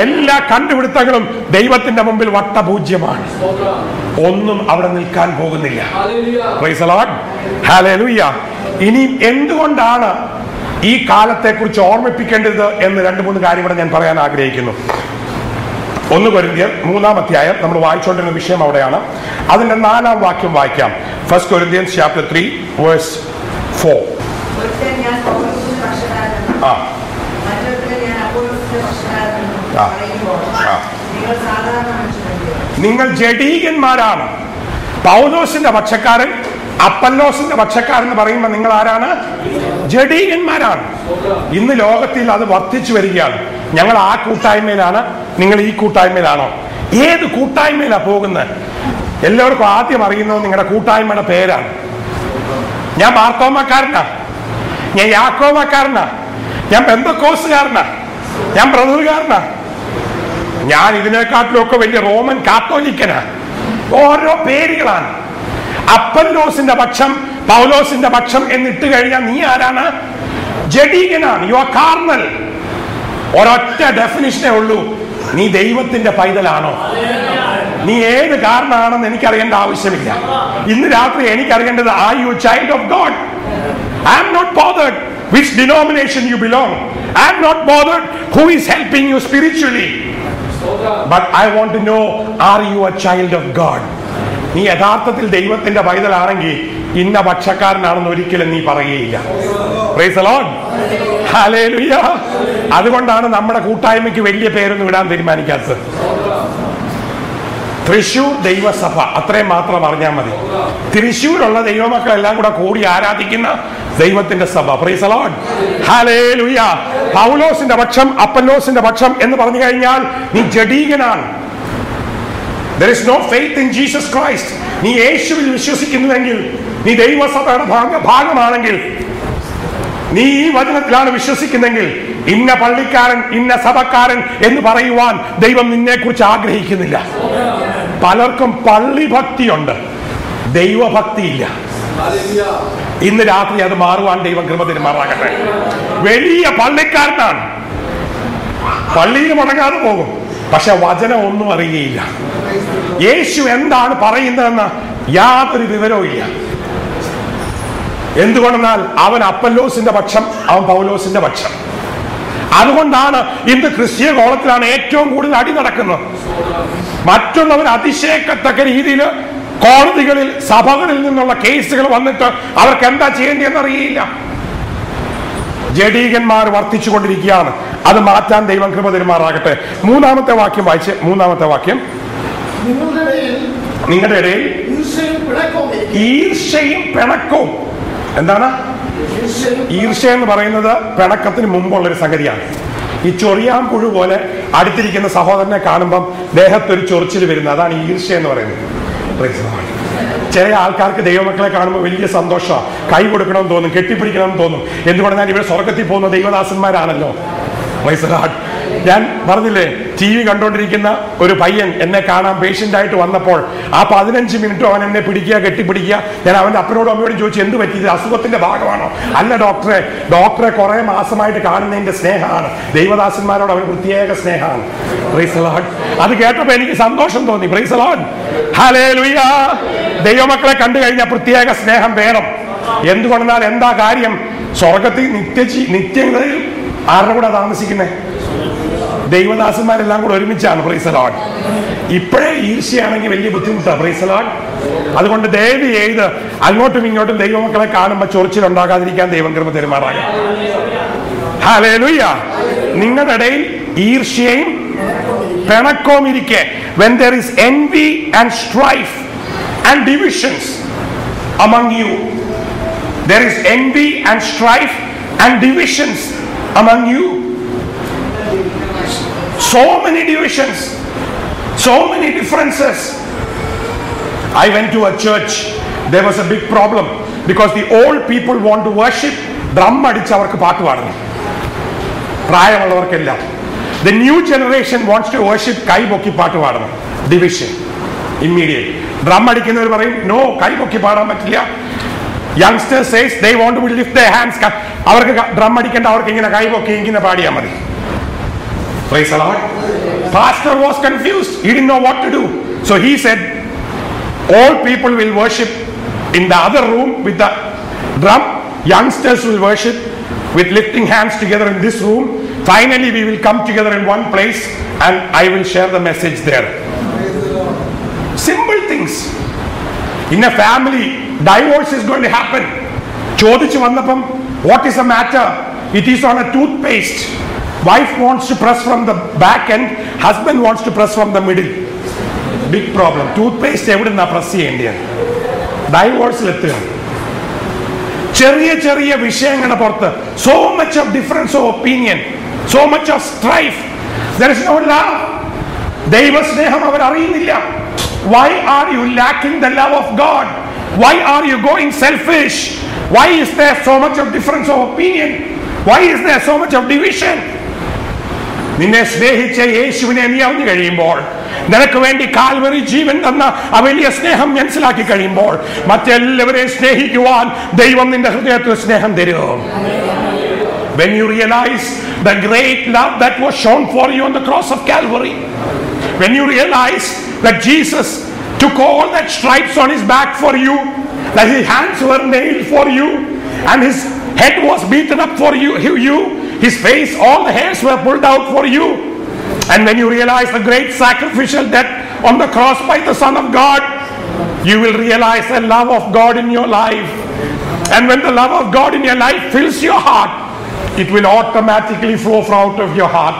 എല്ലാ കണ്ടുപിടുത്തങ്ങളും ദൈവത്തിന്റെ മുമ്പിൽ വട്ടപൂജ്യമാണ്. ഒന്നും അവിടെ നിൽക്കാൻ പോകുന്നില്ല. Price the Lord. ഹല്ലേലൂയ. ഇനി എന്തുകൊണ്ടാണ് ഈ കാലത്തെ കുറിച്ച് ഓർമ്മിപ്പിക്കേണ്ടത് എന്ന് 2-3 കാര്യം കൂടെ ഞാൻ പറയാൻ ആഗ്രഹിക്കുന്നു. 1 കൊരിന്ത്യർ 3-ാം അധ്യായം നമ്മൾ വായിച്ചുകൊണ്ടിരുന്ന വിഷയം അവിടെയാണ്. അതിന്റെ 4-ാം വാക്യം വായിക്കാം. 1 Corinthians chapter 3 verse 4. നിങ്ങൾ ജഡീകന്മാരാണ്. പൗലോസിന്റെ പക്ഷക്കാരൻ, അപ്പല്ലോസിന്റെ പക്ഷക്കാരൻ എന്ന് പറയുമ്പോൾ നിങ്ങൾ ആരാണ്? ജഡീകന്മാരാണ്. ഇന്ന് ലോകത്തിൽ അത് വർദ്ധിച്ചു വരികയാണ്. ഞങ്ങൾ ആ കൂട്ടായ്മയിലാണ്, നിങ്ങൾ ഈ കൂട്ടായ്മയിലാണോ? ഏത് കൂട്ടായ്മയിലാണ് പോകുന്നത്? എല്ലാവർക്കും ആദ്യം അറിയുന്നത് നിങ്ങളുടെ കൂട്ടായ്മയുടെ പേരാണ്. ഞാൻ മാർത്തോമക്കാരനാ, ഞാൻ യാക്കോബക്കാരനാ, ഞാൻ പെന്തക്കോസ്തുകാരനാ, ഞാൻ ബ്രദറുകാരനാ, ഞാൻ ഇതിനെക്കാട്ടിലും ഒക്കെ വലിയ റോമൻ കാത്തോലിക്കനാ. ഓരോ പേരുകളാണ്. അപ്പല്ലോസിന്റെ പക്ഷം, പൗലോസിന്റെ പക്ഷം എന്നിട്ട് കഴിഞ്ഞാൽ നീ ആരാണ്? ജഡീകനാണ്. You are carnal. ഒരൊറ്റ ഡെഫിനിഷനേ ഉള്ളൂ, നീ ദൈവത്തിന്റെ പൈതലാണോ? നീ ഏത് കാരണമാണെന്ന് എനിക്കറിയേണ്ട ആവശ്യമില്ല. ഇന്ന് രാത്രി എനിക്കറിയേണ്ടത്, are you a child of God? I am not bothered which denomination you belong. I am not bothered who is helping you spiritually, but I want to know, are you a child of God? നീ യഥാർത്ഥത്തിൽ ദൈവത്തിന്റെ പൈതലാണെങ്കിൽ ഇന്ന പക്ഷക്കാരനാണെന്ന് ഒരിക്കലും നീ പറയുകയില്ല. Praise the Lord. Hallelujah. അതുകൊണ്ടാണ് നമ്മുടെ കൂട്ടായ്മയ്ക്ക് വലിയ പേരൊന്നും ഇടാൻ തീരുമാനിക്കാത്തത്. തൃശൂർ ദൈവസഭ അത്രയും മാത്രം അറിഞ്ഞാൽ മതി. തൃശൂരുള്ള ദൈവമക്കളെല്ലാം കൂടെ കൂടി ആരാധിക്കുന്ന ദൈവത്തിന്റെ സഭ. Praise the Lord. Hallelujah. പൗലോസിന്റെ പക്ഷം അപ്പല്ലോസിന്റെ പക്ഷം എന്ന് പറഞ്ഞു കഴിഞ്ഞാൽ നീ ജഡീകനാണ്. There is no faith in Jesus Christ. നീ യേശുവിൽ വിശ്വസിക്കുന്നുവെങ്കിൽ, നീ ദൈവസഭയുടെ ഭാഗമാണെങ്കിൽ, നീ ഈ വചനത്തിലാണ് വിശ്വസിക്കുന്നെങ്കിൽ, ഇന്ന പള്ളിക്കാരൻ ഇന്ന സഭക്കാരൻ എന്ന് പറയുവാൻ ദൈവം നിന്നെ കുറിച്ച് ആഗ്രഹിക്കുന്നില്ല. പലർക്കും പള്ളി ഭക്തിയുണ്ട്, ദൈവഭക്തിയില്ല. ഇന്ന് രാത്രി അത് മാറുവാൻ ദൈവം കൃപ തരുമാറാകട്ടെ. വലിയ പള്ളിക്കാരനാണ്, പള്ളിയിൽ മുടങ്ങാതെ പോകും, പക്ഷെ വചനം ഒന്നും അറിയുകയില്ല. യേശു എന്താണ് പറയുന്നതെന്ന് യാതൊരു വിവരവും ഇല്ല. എന്തുകൊണ്ടെന്നാൽ അവൻ അപ്പല്ലോസിന്റെ പക്ഷം, അവൻ പൗലോസിന്റെ പക്ഷം. അതുകൊണ്ടാണ് ഇന്ന് ക്രിസ്തീയ കോളത്തിലാണ് ഏറ്റവും കൂടുതൽ അടി നടക്കുന്നത്. മറ്റുള്ളവർ അതിശയിക്കത്തക്ക രീതിയിൽ കോടതികളിൽ സഭകളിൽ നിന്നുള്ള കേസുകൾ വന്നിട്ട് അവർക്ക് എന്താ ചെയ്യേണ്ടതെന്ന് അറിയില്ല. ജഡീകന്മാർ വർദ്ധിച്ചുകൊണ്ടിരിക്കുകയാണ്. അത് മാറ്റാൻ ദൈവം കൃപ തരുമാറാകട്ടെ. മൂന്നാമത്തെ വാക്യം വായിച്ച്. മൂന്നാമത്തെ വാക്യം, നിങ്ങളുടെ ഇടയിൽ ഈർഷ്യയും പിണക്കവും. എന്താണ് ഈർഷ്യ എന്ന് പറയുന്നത്? പിണക്കത്തിന് മുമ്പുള്ളൊരു സംഗതിയാണ്. ഈ ചൊറിയാൻ പുഴു പോലെ അടുത്തിരിക്കുന്ന സഹോദരനെ കാണുമ്പം ദേഹത്തൊരു ചൊറിച്ചിൽ വരുന്നത്, അതാണ് ഈർഷ്യ എന്ന് പറയുന്നത്. ചില ആൾക്കാർക്ക് ദൈവമക്കളെ കാണുമ്പോൾ വലിയ സന്തോഷമാണ്, കൈ കൊടുക്കണമെന്ന് തോന്നും, കെട്ടിപ്പിടിക്കണമെന്ന് തോന്നും. എന്തുകൊണ്ടാൽ ഇവിടെ സ്വർഗത്തിൽ പോകുന്ന ദൈവദാസന്മാരാണല്ലോ. ഞാൻ പറഞ്ഞില്ലേ, ടി വി കണ്ടുകൊണ്ടിരിക്കുന്ന ഒരു പയ്യൻ എന്നെ കാണാൻ പേഷ്യന്റ് ആയിട്ട് വന്നപ്പോൾ ആ 15 മിനിറ്റും അവൻ എന്നെ പിടിക്കുക, കെട്ടിപ്പിടിക്കുക. ഞാൻ അവന്റെ അപ്പനോടും അമ്മയോടും ചോദിച്ചു, എന്ത് പറ്റി, ഇത് അസുഖത്തിന്റെ ഭാഗമാണോ? അല്ല ഡോക്ടറെ കുറെ മാസമായിട്ട് കാണുന്നതിന്റെ സ്നേഹമാണ്. ദൈവദാസന്മാരോട് അവന് പ്രത്യേക സ്നേഹമാണ്. Price the Lord. അത് കേട്ടപ്പോൾ എനിക്ക് സന്തോഷം തോന്നി. Price the Lord. ഹല്ലേലൂയ. ദൈവമക്കളെ കണ്ടു കഴിഞ്ഞാൽ പ്രത്യേക സ്നേഹം വേണം. എന്തുകൊണ്ടെന്നാൽ എന്താ കാര്യം? സ്വർഗത്തിൽ നിത്യങ്ങളിൽ ആരുടെ കൂടെ താമസിക്കുന്നത്? ദൈവദാസന്മാരെല്ലാം കൂടെ ഒരുമിച്ചാണ്. Price the Lord. ഇപ്പോഴേ ഈർഷ്യയാണെങ്കിൽ വലിയ ബുദ്ധിമുട്ടാണ്. Price the Lord. അതുകൊണ്ട് ദയവ് ചെയ്ത് അങ്ങോട്ടും ഇങ്ങോട്ടും ദൈവമക്കളെ കാണുമ്പോൾ ചൊറിച്ചിലുണ്ടാകാതിരിക്കാൻ ദൈവം കൃപ തരുമാറാകട്ടെ. ഹല്ലേലൂയ. നിങ്ങളുടെ ഇടയിൽ ഈർഷ്യയും പിണക്കവും ഇരിക്കെ, when there is envy and strife and divisions among you, there is envy and strife and divisions among you. So many divisions, so many differences. I went to a church. There was a big problem because the old people want to worship. Drum അടിച്ച് അവർക്ക് പാട്ട് പാടണം, പ്രായമുള്ളവർക്കെല്ലാം. The new generation wants to worship, കൈ പൊക്കി പാട്ട് പാടണം. Division immediate. Drum അടിക്കുന്നവർ പറയും, no, കൈ പൊക്കി പാടാൻ പറ്റില്ല. Youngsters says they want to lift their hands. അവർക്ക് ഡ്രം അടിക്കേണ്ട, അവർക്ക് ഇങ്ങനെ കൈ പൊക്കി ഇങ്ങനെ പാടിയാൽ മതി. Praise the Lord. Pastor was confused. He didn't know what to do. So he said, all people will worship in the other room with the drum. Youngsters will worship with lifting hands together in this room. Finally, we will come together in one place and I will share the message there. Simple things. In a family, divorce is going to happen. ചോദിച്ചു വന്നപ്പം, what is the matter? It is on a toothpaste. Wife wants to press from the back end, husband wants to press from the middle. Big problem. Toothpaste എവിടുന്നാ press ചെയ്യേണ്ടത്? ഡൈവോഴ്സിലെത്തുക. ചെറിയ ചെറിയ വിഷയങ്ങളുടെ പുറത്ത് so much of difference of opinion, so much of strife. There is no love. ദൈവസ്നേഹം അവർ അറിയുന്നില്ല. Why are you lacking the love of God? Why are you going selfish? Why is there so much of difference of opinion? Why is there so much of division? നിന്നെ സ്നേഹിച്ച യേശുവിനെ നീ അറിഞ്ഞു കഴിയുമ്പോൾ, നിനക്ക് വേണ്ടി കാൽവരി ജീവൻ തന്ന ആ വലിയ സ്നേഹം മനസ്സിലാക്കി കഴിയുമ്പോൾ, മറ്റെല്ലാവരെയും സ്നേഹിക്കുവാൻ ദൈവം നിന്റെ ഹൃദയത്തിൽ സ്നേഹം തരും. When you realize the great love that was shown for you on the cross of Calvary, when you realize that Jesus took all that stripes on his back for you, that his hands were nailed for you, and his head was beaten up for you, his face, all the hairs were pulled out for you, and when you realize the great sacrificial death on the cross by the Son of God, you will realize the love of God in your life. And when the love of God in your life fills your heart, it will automatically flow out of your heart.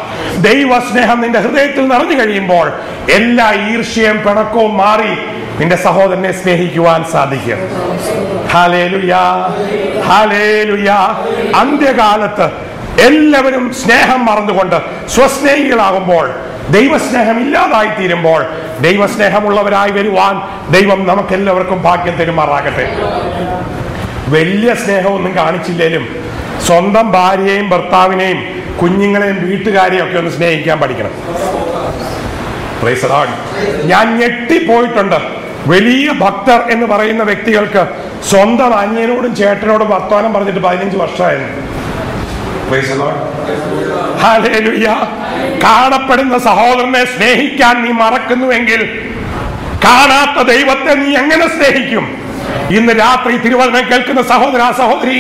ദൈവസ്നേഹം നിന്റെ ഹൃദയത്തിൽ നിറഞ്ഞു കഴിയുമ്പോൾ എല്ലാ ഈർഷ്യയും പിണക്കവും മാറി നിന്റെ സഹോദരനെ സ്നേഹിക്കുവാൻ സാധിക്കും. Hallelujah, hallelujah. അന്ത്യകാലത്ത് എല്ലാവരും സ്നേഹം മറന്നുകൊണ്ട് സ്വസ്നേഹികളാകുമ്പോൾ, ദൈവസ്നേഹം ഇല്ലാതായി തീരുമ്പോൾ, ദൈവസ്നേഹമുള്ളവരായി വരുവാൻ ദൈവം നമുക്കെല്ലാവർക്കും ഭാഗ്യം തരുമാറാകട്ടെ. വലിയ സ്നേഹമൊന്നും കാണിച്ചില്ലേലും സ്വന്തം ഭാര്യയെയും ഭർത്താവിനെയും കുഞ്ഞുങ്ങളെയും വീട്ടുകാരെയും ഒക്കെ ഒന്ന് സ്നേഹിക്കാൻ പഠിക്കണം. Price the Lord. ഞാൻ ഞെട്ടിപ്പോയിട്ടുണ്ട്. വലിയ ഭക്തർ എന്ന് പറയുന്ന വ്യക്തികൾക്ക് സ്വന്തം അനിയനോടും ചേട്ടനോടും വർത്തമാനം പറഞ്ഞിട്ട് 15 വർഷമായിരുന്നു. Price the Lord. ഹല്ലേലൂയ. കാണപ്പെടുന്ന സഹോദരനെ സ്നേഹിക്കാൻ നീ മറക്കുന്നുവെങ്കിൽ കാണാത്ത ദൈവത്തെ നീ എങ്ങനെ സ്നേഹിക്കും? ഇന്ന് രാത്രി തിരുവചനം കേൾക്കുന്ന സഹോദര സഹോദരി,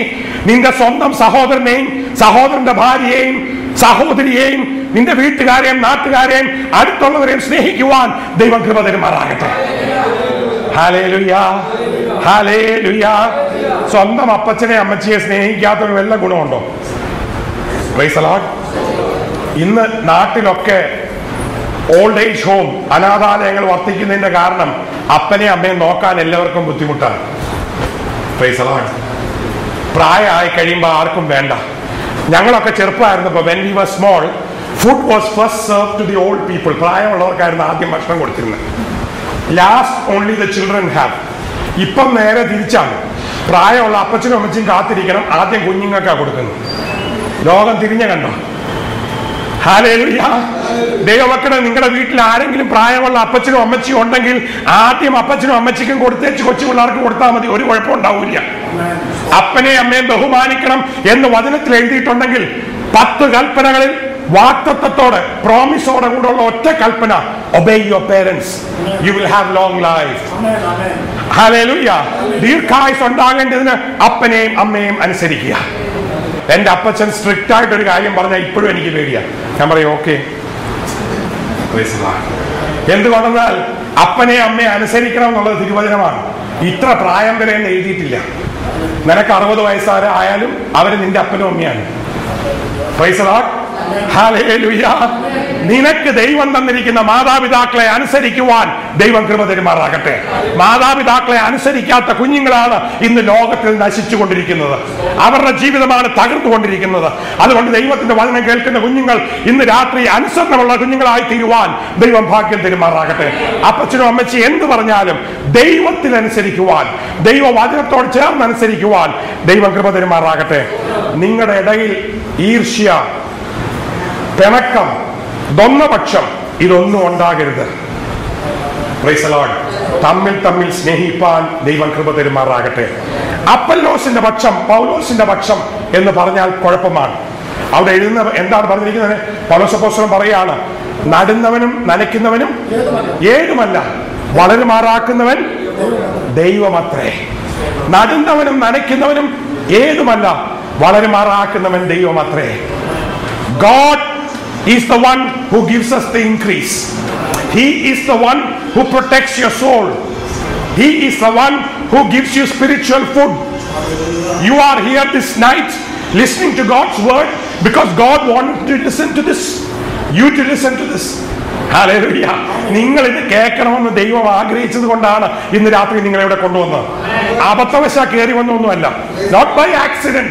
നിന്റെ സ്വന്തം സഹോദരനെയും സഹോദരന്റെ ഭാര്യയെയും സഹോദരിയെയും നിന്റെ വീട്ടുകാരെയും നാട്ടുകാരെയും അടുത്തുള്ളവരെയും സ്നേഹിക്കുവാൻ ദൈവം കൃപ തരുമാറാകട്ടെ. Hallelujah, hallelujah. സ്വന്തം അപ്പച്ചനെ അമ്മച്ചിയെ സ്നേഹിക്കാത്തൊരു വല്ല ഗുണമുണ്ടോ? Price the Lord. ഇന്ന് നാട്ടിലൊക്കെ ഓൾഡ് ഏജ് ഹോം, അനാഥാലയങ്ങൾ വർദ്ധിക്കുന്നതിന്റെ കാരണം അപ്പനെ അമ്മയെ നോക്കാൻ എല്ലാവർക്കും ബുദ്ധിമുട്ടാണ്. Price the Lord. പ്രായമായി കഴിയുമ്പോൾ ആർക്കും വേണ്ട. ഞങ്ങളൊക്കെ ചെറുപ്പമായിരുന്നപ്പോൾ when we were small, food was first served to the old people. പ്രായമുള്ളവർക്കായിരുന്നു ആദ്യം ഭക്ഷണം കൊടുത്തിരുന്നത്. Last only the children have. ഇപ്പം നേരെ തിരിച്ചാണ്. പ്രായമുള്ള അപ്പച്ചനും അമ്മച്ചും കാത്തിരിക്കണം, ആദ്യം കുഞ്ഞുങ്ങൾക്കാണ് കൊടുക്കുന്നത്. ലോകം തിരിഞ്ഞ കണ്ടോ? ഹല്ലേലൂയ. ദൈവമക്കളെ, നിങ്ങളുടെ വീട്ടിൽ ആരെങ്കിലും പ്രായമുള്ള അപ്പച്ചനും അമ്മച്ചിയും ഉണ്ടെങ്കിൽ ആദ്യം അപ്പച്ചനും അമ്മച്ചിക്കും കൊടുത്തേച്ച് കൊച്ചു പിള്ളേർക്ക് കൊടുത്താൽ മതി, ഒരു കുഴപ്പം ഉണ്ടാവില്ല. അപ്പനെ അമ്മയെ ബഹുമാനിക്കണം എന്ന് വചനത്തിൽ എഴുതിയിട്ടുണ്ടെങ്കിൽ 10 കൽപ്പനകളിൽ വാഗ്ദത്തത്തോടെ പ്രോമിസോടെ കൂടെയുള്ള ഒറ്റ കൽപ്പന, obey your parents, you will have long life. Hallelujah. ദീർഘായുസ് ഉണ്ടാകേണ്ടതിന് അപ്പനെയും അമ്മയെയും അനുസരിക്കുക. എന്റെ അപ്പച്ചൻ സ്ട്രിക്റ്റ് ആയിട്ട് ഒരു കാര്യം പറഞ്ഞാൽ ഇപ്പോഴും എനിക്ക് പേടിയാ. ഞാൻ പറയും ഓക്കെ. എന്തുകൊണ്ടെന്നാൽ അപ്പനെ അമ്മയെ അനുസരിക്കണം എന്നുള്ളത് തിരുവചനമാണ്. ഇത്ര പ്രായം വരെ എന്ന് എഴുതിയിട്ടില്ല. നിനക്ക് 60 വയസ്സായാലും അവര് നിന്റെ അപ്പനും അമ്മയാണ്. Price the Lord. ഹല്ലേലൂയ. നിനക്ക് ദൈവം തന്നിരിക്കുന്ന മാതാപിതാക്കളെ അനുസരിക്കുവാൻ ദൈവം കൃപ തരുമാറാകട്ടെ. മാതാപിതാക്കളെ അനുസരിക്കാത്ത കുഞ്ഞുങ്ങളാണ് ഇന്ന് ലോകത്തിൽ നശിച്ചുകൊണ്ടിരിക്കുന്നത്. അവരുടെ ജീവിതമാണ് തകർന്നുകൊണ്ടിരിക്കുന്നത്. അതുകൊണ്ട് ദൈവത്തിന്റെ വചനം കേൾക്കുന്ന കുഞ്ഞുങ്ങൾ ഇന്ന് രാത്രി അനുസരണമുള്ള കുഞ്ഞുങ്ങളായി തീരുവാൻ ദൈവം ഭാഗ്യം തരുമാറാകട്ടെ. അപ്പച്ചനും അമ്മച്ചി എന്ത് പറഞ്ഞാലും ദൈവത്തിൽ അനുസരിക്കുവാൻ, ദൈവവചനത്തോട് ചേർന്ന് അനുസരിക്കുവാൻ ദൈവം കൃപ തരുമാറാകട്ടെ. നിങ്ങളുടെ ഇടയിൽ ഈർഷ്യ, പിണക്കം, ദ്വന്ദ്വപക്ഷം ഇതൊന്നും ഉണ്ടാകരുത്. Price the Lord. തമ്മിൽ സ്നേഹിപ്പാൻ ദൈവം കൃപ തരുമാറാകട്ടെ. അപ്പല്ലോസിന്റെ പക്ഷം, പൗലോസിന്റെ പക്ഷം എന്ന് പറഞ്ഞാൽ കുഴപ്പമാണ്. അവിടെ എഴുതുന്ന എന്താണ് പറഞ്ഞിരിക്കുന്നത്? പൗലോസ് അപ്പോസ്തലൻ പറയാണ്, നടുന്നവനും നനയ്ക്കുന്നവനും ഏതുമല്ല, വളരുമാറാക്കുന്നവൻ ദൈവമത്രേ. നടുന്നവനും നനയ്ക്കുന്നവനും ഏതുമല്ല, വളരുമാറാക്കുന്നവൻ ദൈവമത്രേ. God is the one who gives us the increase. He is the one who protects your soul. He is the one who gives you spiritual food. You are here this night listening to God's word because God wanted to listen to this. You to listen to this. Hallelujah. നിങ്ങൾ ഇത് കേൾക്കണമെന്ന് ദൈവം ആഗ്രഹിച്ചത് കൊണ്ടാണ് ഇന്ന് രാത്രി നിങ്ങളെ ഇവിടെ കൊണ്ടുവന്നത്. അബദ്ധവശാൽ കയറി വന്നൊന്നുമല്ല. Not by accident.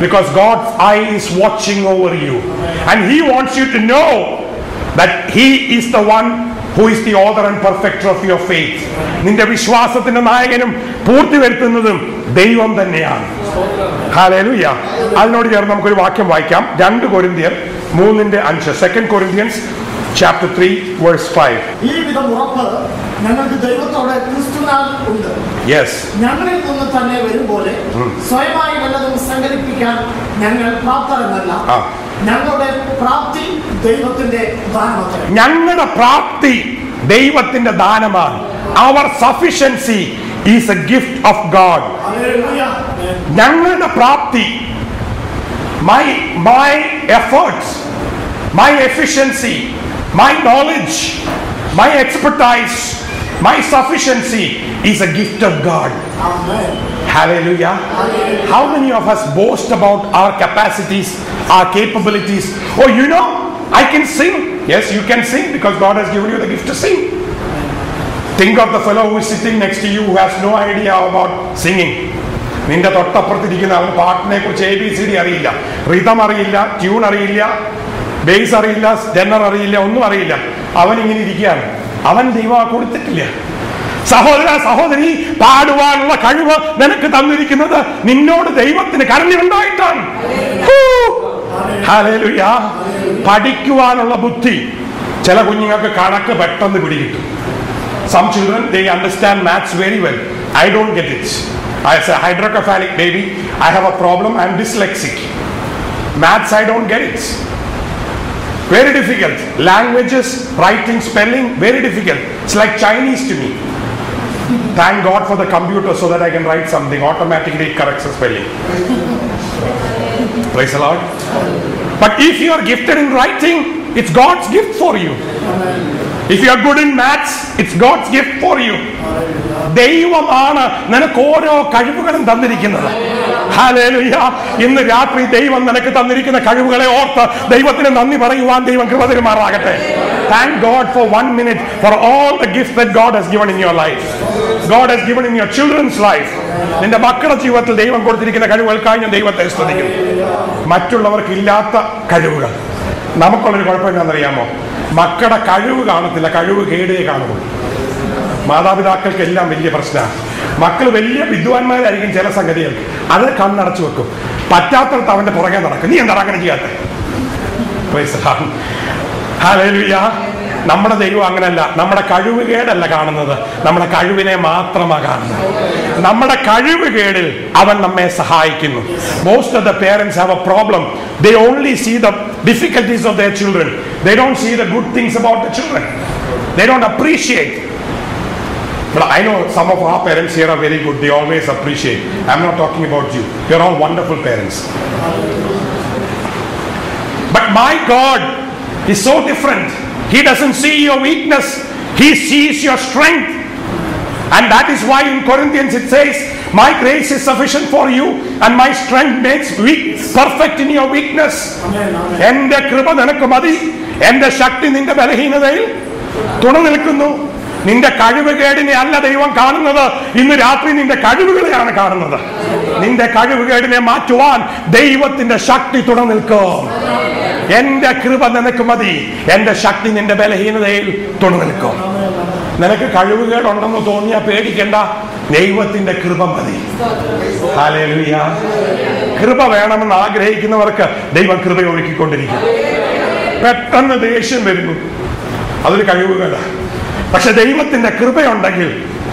Because God's eye is watching over you. And He wants you to know that He is the one who is the author and perfecter of your faith. നിന്റെ വിശ്വാസത്തിന്റെ നായകനും പൂർത്തി വരുത്തുന്നതും ദൈവം തന്നെയാണ്. ഹല്ലേലൂയ. അതിനോട് ചേർന്ന് നമുക്കൊരു വാക്യം വായിക്കാം. 2 കൊരിന്ത്യർ 3:5. 2 Corinthians chapter 3 verse 5. ഈ വിധം ഉറപ്പ് ഞങ്ങൾക്ക് ദൈവത്തോടെ ക്രിസ്തുവിനാൽ ഉണ്ട്. യെസ്. ഞങ്ങളിൽ നിന്ന് തന്നെ വരുമ്പോലെ സ്വയമായി വല്ലതും സങ്കല്പിക്കാൻ ഞങ്ങൾ പ്രാപ്തരല്ല. ഞങ്ങളുടെ പ്രാപ്തി ദൈവത്തിന്റെ ദാനമത്രേ. ഞങ്ങളുടെ പ്രാപ്തി ദൈവത്തിന്റെ ദാനമാണ്. Our sufficiency is a gift of God. ഞങ്ങളുടെ പ്രാപ്തി, my efforts, my efficiency, my knowledge, my expertise, My sufficiency is a gift of God. Amen. Hallelujah. How many of us boast about our capacities, our capabilities? Oh, you know, I can sing. Yes, you can sing because God has given you the gift to sing. Think of the fellow who is sitting next to you who has no idea about singing. നിന്റെ തൊട്ടപ്പുറത്തിരിക്കുന്ന അവൻ പാട്ടിനെ കുറിച്ച് ABCD അറിയില്ല, rhythm അറിയില്ല, tune അറിയില്ല, base അറിയില്ല, tenor അറിയില്ല, ഒന്നും അറിയില്ല. അവൻ ഇങ്ങനെ ഇരിക്കുകയാണ്. അവൻ ദൈവം കൊടുത്തിട്ടില്ല. സഹോദര സഹോദരി, പാടുവാനുള്ള കഴിവ് നിനക്ക് തന്നിരിക്കുന്നത് നിന്നോട് ദൈവത്തിന് കരുണയുണ്ടായിട്ടാണ്. ഹല്ലേലൂയ. പഠിക്കുവാനുള്ള ബുദ്ധി. ചില കുഞ്ഞുങ്ങൾക്ക് കണക്ക് പെട്ടെന്ന് പിടികിട്ടും. Some children, they understand maths very well. I don't get it. As a hydrocephalic baby, I have a problem. I'm dyslexic. Maths, I don't get it. Very difficult. Languages, writing, spelling, very difficult. It's like Chinese to me. Thank God for the computer so that I can write something. Automatically it corrects the spelling. Praise the Lord. But if you are gifted in writing, it's God's gift for you. If you are good in maths, it's God's gift for you. ദൈവമാണ് നിനക്ക് ഓരോ കഴിവുകളും തന്നിരിക്കുന്നത്. Hallelujah. ഇന്ന് രാത്രി ദൈവം നിനക്ക് തന്നിരിക്കുന്ന കഴിവുകളെ ഓർത്ത് ദൈവത്തിന് നന്ദി പറയുവാൻ ദൈവം കൃപ തരുമാറാകട്ടെ. Thank God for 1 minute for all the gifts that God has given in your life. God has given in your children's life. നിന്റെ മക്കളുടെ ജീവിതത്തിൽ ദൈവം കൊടുത്തിരിക്കുന്ന കഴിവുകൾക്കായി ഞാൻ ദൈവത്തെ സ്തുതിക്കുന്നു. മറ്റുള്ളവർക്ക് ഇല്ലാത്ത കഴിവുകൾ. നമുക്കുള്ളൊരു കുഴപ്പം എന്താണെന്നറിയാമോ? മക്കളുടെ കഴിവ് കാണത്തില്ല, കഴിവ് കേടേ കാണുള്ളൂ. മാതാപിതാക്കൾക്ക് എല്ലാം വലിയ പ്രശ്നമാണ്. മക്കൾ വലിയ വിദ്വാൻമാരായിരിക്കും ചില സംഗതികൾക്ക്, അത് കണ്ണടച്ചു വെക്കും. പറ്റാത്തടത്ത് അവന്റെ പുറകെ നടക്കും. നീ എന്താണ് അങ്ങനെ ചെയ്യാത്ത? ഹല്ലേലൂയ. നമ്മുടെ ദൈവം അങ്ങനല്ല. നമ്മുടെ കഴിവുകേടല്ല കാണുന്നത്, നമ്മുടെ കഴിവിനെ മാത്രമാണ് കാണുന്നത്. നമ്മുടെ കഴിവുകേടിൽ അവൻ നമ്മെ സഹായിക്കുന്നു. Most of the parents have a problem. They only see the difficulties of their children. They don't see the good things about the children. They don't appreciate. But I know some of our parents here are very good. They always appreciate. I'm not talking about you. You're all wonderful parents. But my God is so different. He doesn't see your weakness. He sees your strength. And that is why in Corinthians it says, my grace is sufficient for you and my strength makes perfect in your weakness. എന്റെ കൃപ നിനക്ക് മതി, എന്റെ ശക്തി നിന്റെ ബലഹീനതയിൽ തുണ നിൽക്കുന്നു. നിന്റെ കഴിവുകേടിനെ അല്ല ദൈവം കാണുന്നത്. ഇന്ന് രാത്രി നിന്റെ കഴിവുകളെയാണ് കാണുന്നത്. നിന്റെ കഴിവുകേടിനെ മാറ്റുവാൻ ദൈവത്തിന്റെ ശക്തി തുണ നിൽക്കും. എന്റെ കൃപ നിനക്ക് മതി, എന്റെ ശക്തി നിന്റെ ബലഹീനതയിൽ തുണ നിൽക്കും. നിനക്ക് കഴിവുകേടുണ്ടെന്ന് തോന്നിയാ പേടിക്കണ്ട, ദൈവത്തിന്റെ കൃപ മതി. ഹല്ലേലൂയ. കൃപ വേണമെന്ന് ആഗ്രഹിക്കുന്നവർക്ക് ദൈവം കൃപ ഒഴുക്കിക്കൊണ്ടിരിക്കും. പെട്ടെന്ന് ദേഷ്യം വരുന്നു, അതൊരു കഴിവുകേടാണ്. പക്ഷെ ദൈവത്തിന്റെ കൃപയുണ്ടെങ്കിൽ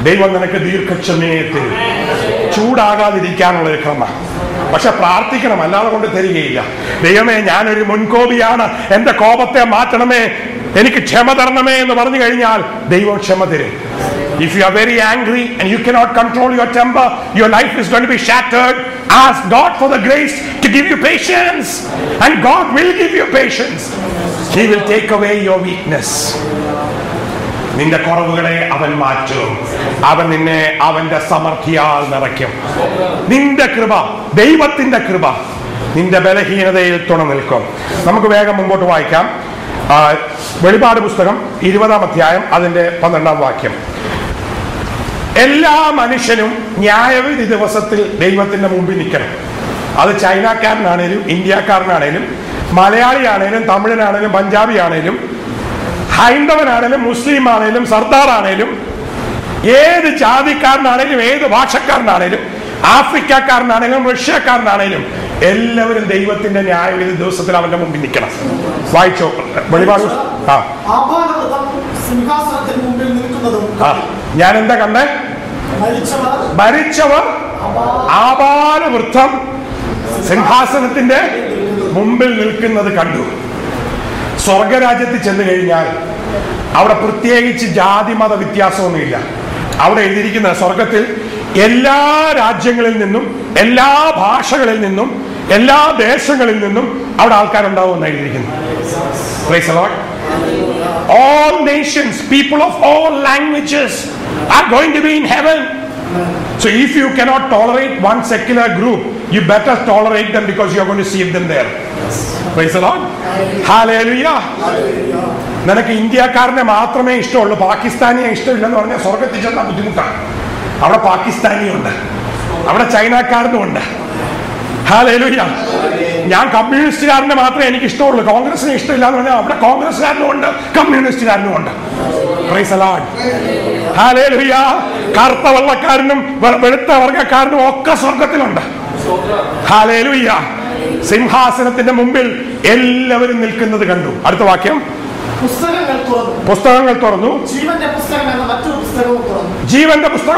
ദൈവം നിനക്ക് ദീർഘക്ഷമയെ തരും. ചൂടാകാതിരിക്കാനുള്ള ഒരു ക്രമ. പക്ഷെ പ്രാർത്ഥിക്കണം, അല്ലാതെ കൊണ്ട് തരികയില്ല. ദൈവമേ, ഞാനൊരു മുൻകോപിയാണ്, എന്റെ കോപത്തെ മാറ്റണമേ, എനിക്ക് ക്ഷമ തരണമേ എന്ന് പറഞ്ഞു കഴിഞ്ഞാൽ ദൈവം ക്ഷമ തരും. If you are very angry and you cannot control your temper, your life is going to be shattered. Ask God for the grace to give you patience, and God will give you patience. He will take away your weakness. നിന്റെ കുറവുകളെ അവൻ മാറ്റും. അവൻ നിന്നെ അവന്റെ സമൃദ്ധിയാൽ നിറയ്ക്കും. നിന്റെ കൃപ, ദൈവത്തിന്റെ കൃപ നിന്റെ ബലഹീനതയിൽ തുണ നിൽക്കും. നമുക്ക് വേഗം മുമ്പോട്ട് വായിക്കാം. വെളിപാട് പുസ്തകം 20-ാം അധ്യായം അതിന്റെ 12-ാം വാക്യം. എല്ലാ മനുഷ്യനും ന്യായവിധി ദിവസത്തിൽ ദൈവത്തിന്റെ മുമ്പിൽ നിൽക്കണം. അത് ചൈനക്കാരനാണേലും ഇന്ത്യക്കാരനാണേലും മലയാളിയാണേലും തമിഴനാണേലും പഞ്ചാബി ആണേലും ഹൈന്ദവനാണേലും മുസ്ലിം ആണേലും സർദാർ ആണേലും ഏത് ജാതിക്കാരനാണേലും ഏത് ഭാഷക്കാരനാണേലും ആഫ്രിക്കക്കാരനാണേലും റഷ്യക്കാരനാണേലും എല്ലാവരും ദൈവത്തിന്റെ ന്യായവിധി ദിവസത്തിൽ അവന്റെ മുമ്പിൽ നിൽക്കണം. വായിച്ചോ വെളിപാട്. ഞാൻ എന്താ കണ്ടേ? മരിച്ചവർ ആപാലവൃദ്ധം സിംഹാസനത്തിന്റെ മുമ്പിൽ നിൽക്കുന്നത് കണ്ടു. സ്വർഗരാജ്യത്തിൽ ചെന്ന് കഴിഞ്ഞാൽ അവിടെ പ്രത്യേകിച്ച് ജാതി മത വ്യത്യാസമൊന്നുമില്ല. അവിടെ എഴുതിയിരിക്കുന്ന സ്വർഗത്തിൽ എല്ലാ രാജ്യങ്ങളിൽ നിന്നും എല്ലാ ഭാഷകളിൽ നിന്നും എല്ലാ ദേശങ്ങളിൽ നിന്നും അവിടെ ആൾക്കാരുണ്ടാവും എന്ന് എഴുതിയിരിക്കുന്നു. Price the Lord. All nations, people of all languages are going to be in heaven. So if you cannot tolerate one secular group, you better tolerate them because you are going to see them there. Praise the Lord. Hallelujah. നിനക്ക് ഇന്ത്യക്കാരനെ മാത്രമേ ഇഷ്ടമുള്ളൂ, പാകിസ്ഥാനിയെ ഇഷ്ടമില്ലെന്ന് പറഞ്ഞാൽ സ്വർഗത്തിൽ ചെന്നാൽ ബുദ്ധിമുട്ടാണ്. അവിടെ പാകിസ്ഥാനിയുണ്ട്, അവിടെ ചൈനക്കാരനുമുണ്ട്. Hallelujah. ഞാൻ കമ്മ്യൂണിസ്റ്റുകാരനെ മാത്രമേ എനിക്ക് ഇഷ്ടമുള്ളൂ, കോൺഗ്രസിനെ ഇഷ്ടമില്ല എന്ന് പറഞ്ഞാൽ അവിടെ കോൺഗ്രസ്സുകാരനും ഉണ്ട്, കമ്മ്യൂണിസ്റ്റുകാരനും ഉണ്ട്. Price the Lord. ഹല്ലേലൂയ. കറുത്ത വെള്ളക്കാരനും വെളുത്ത വർഗ്ഗക്കാരനും ഒക്കെ സ്വർഗത്തിലുണ്ട്. ഹല്ലേലൂയ. സിംഹാസനത്തിന്റെ മുമ്പിൽ എല്ലാവരും നിൽക്കുന്നത് കണ്ടു. അടുത്ത വാക്യം, പുസ്തകങ്ങൾ തുറന്നു. ജീവന്റെ പുസ്തകം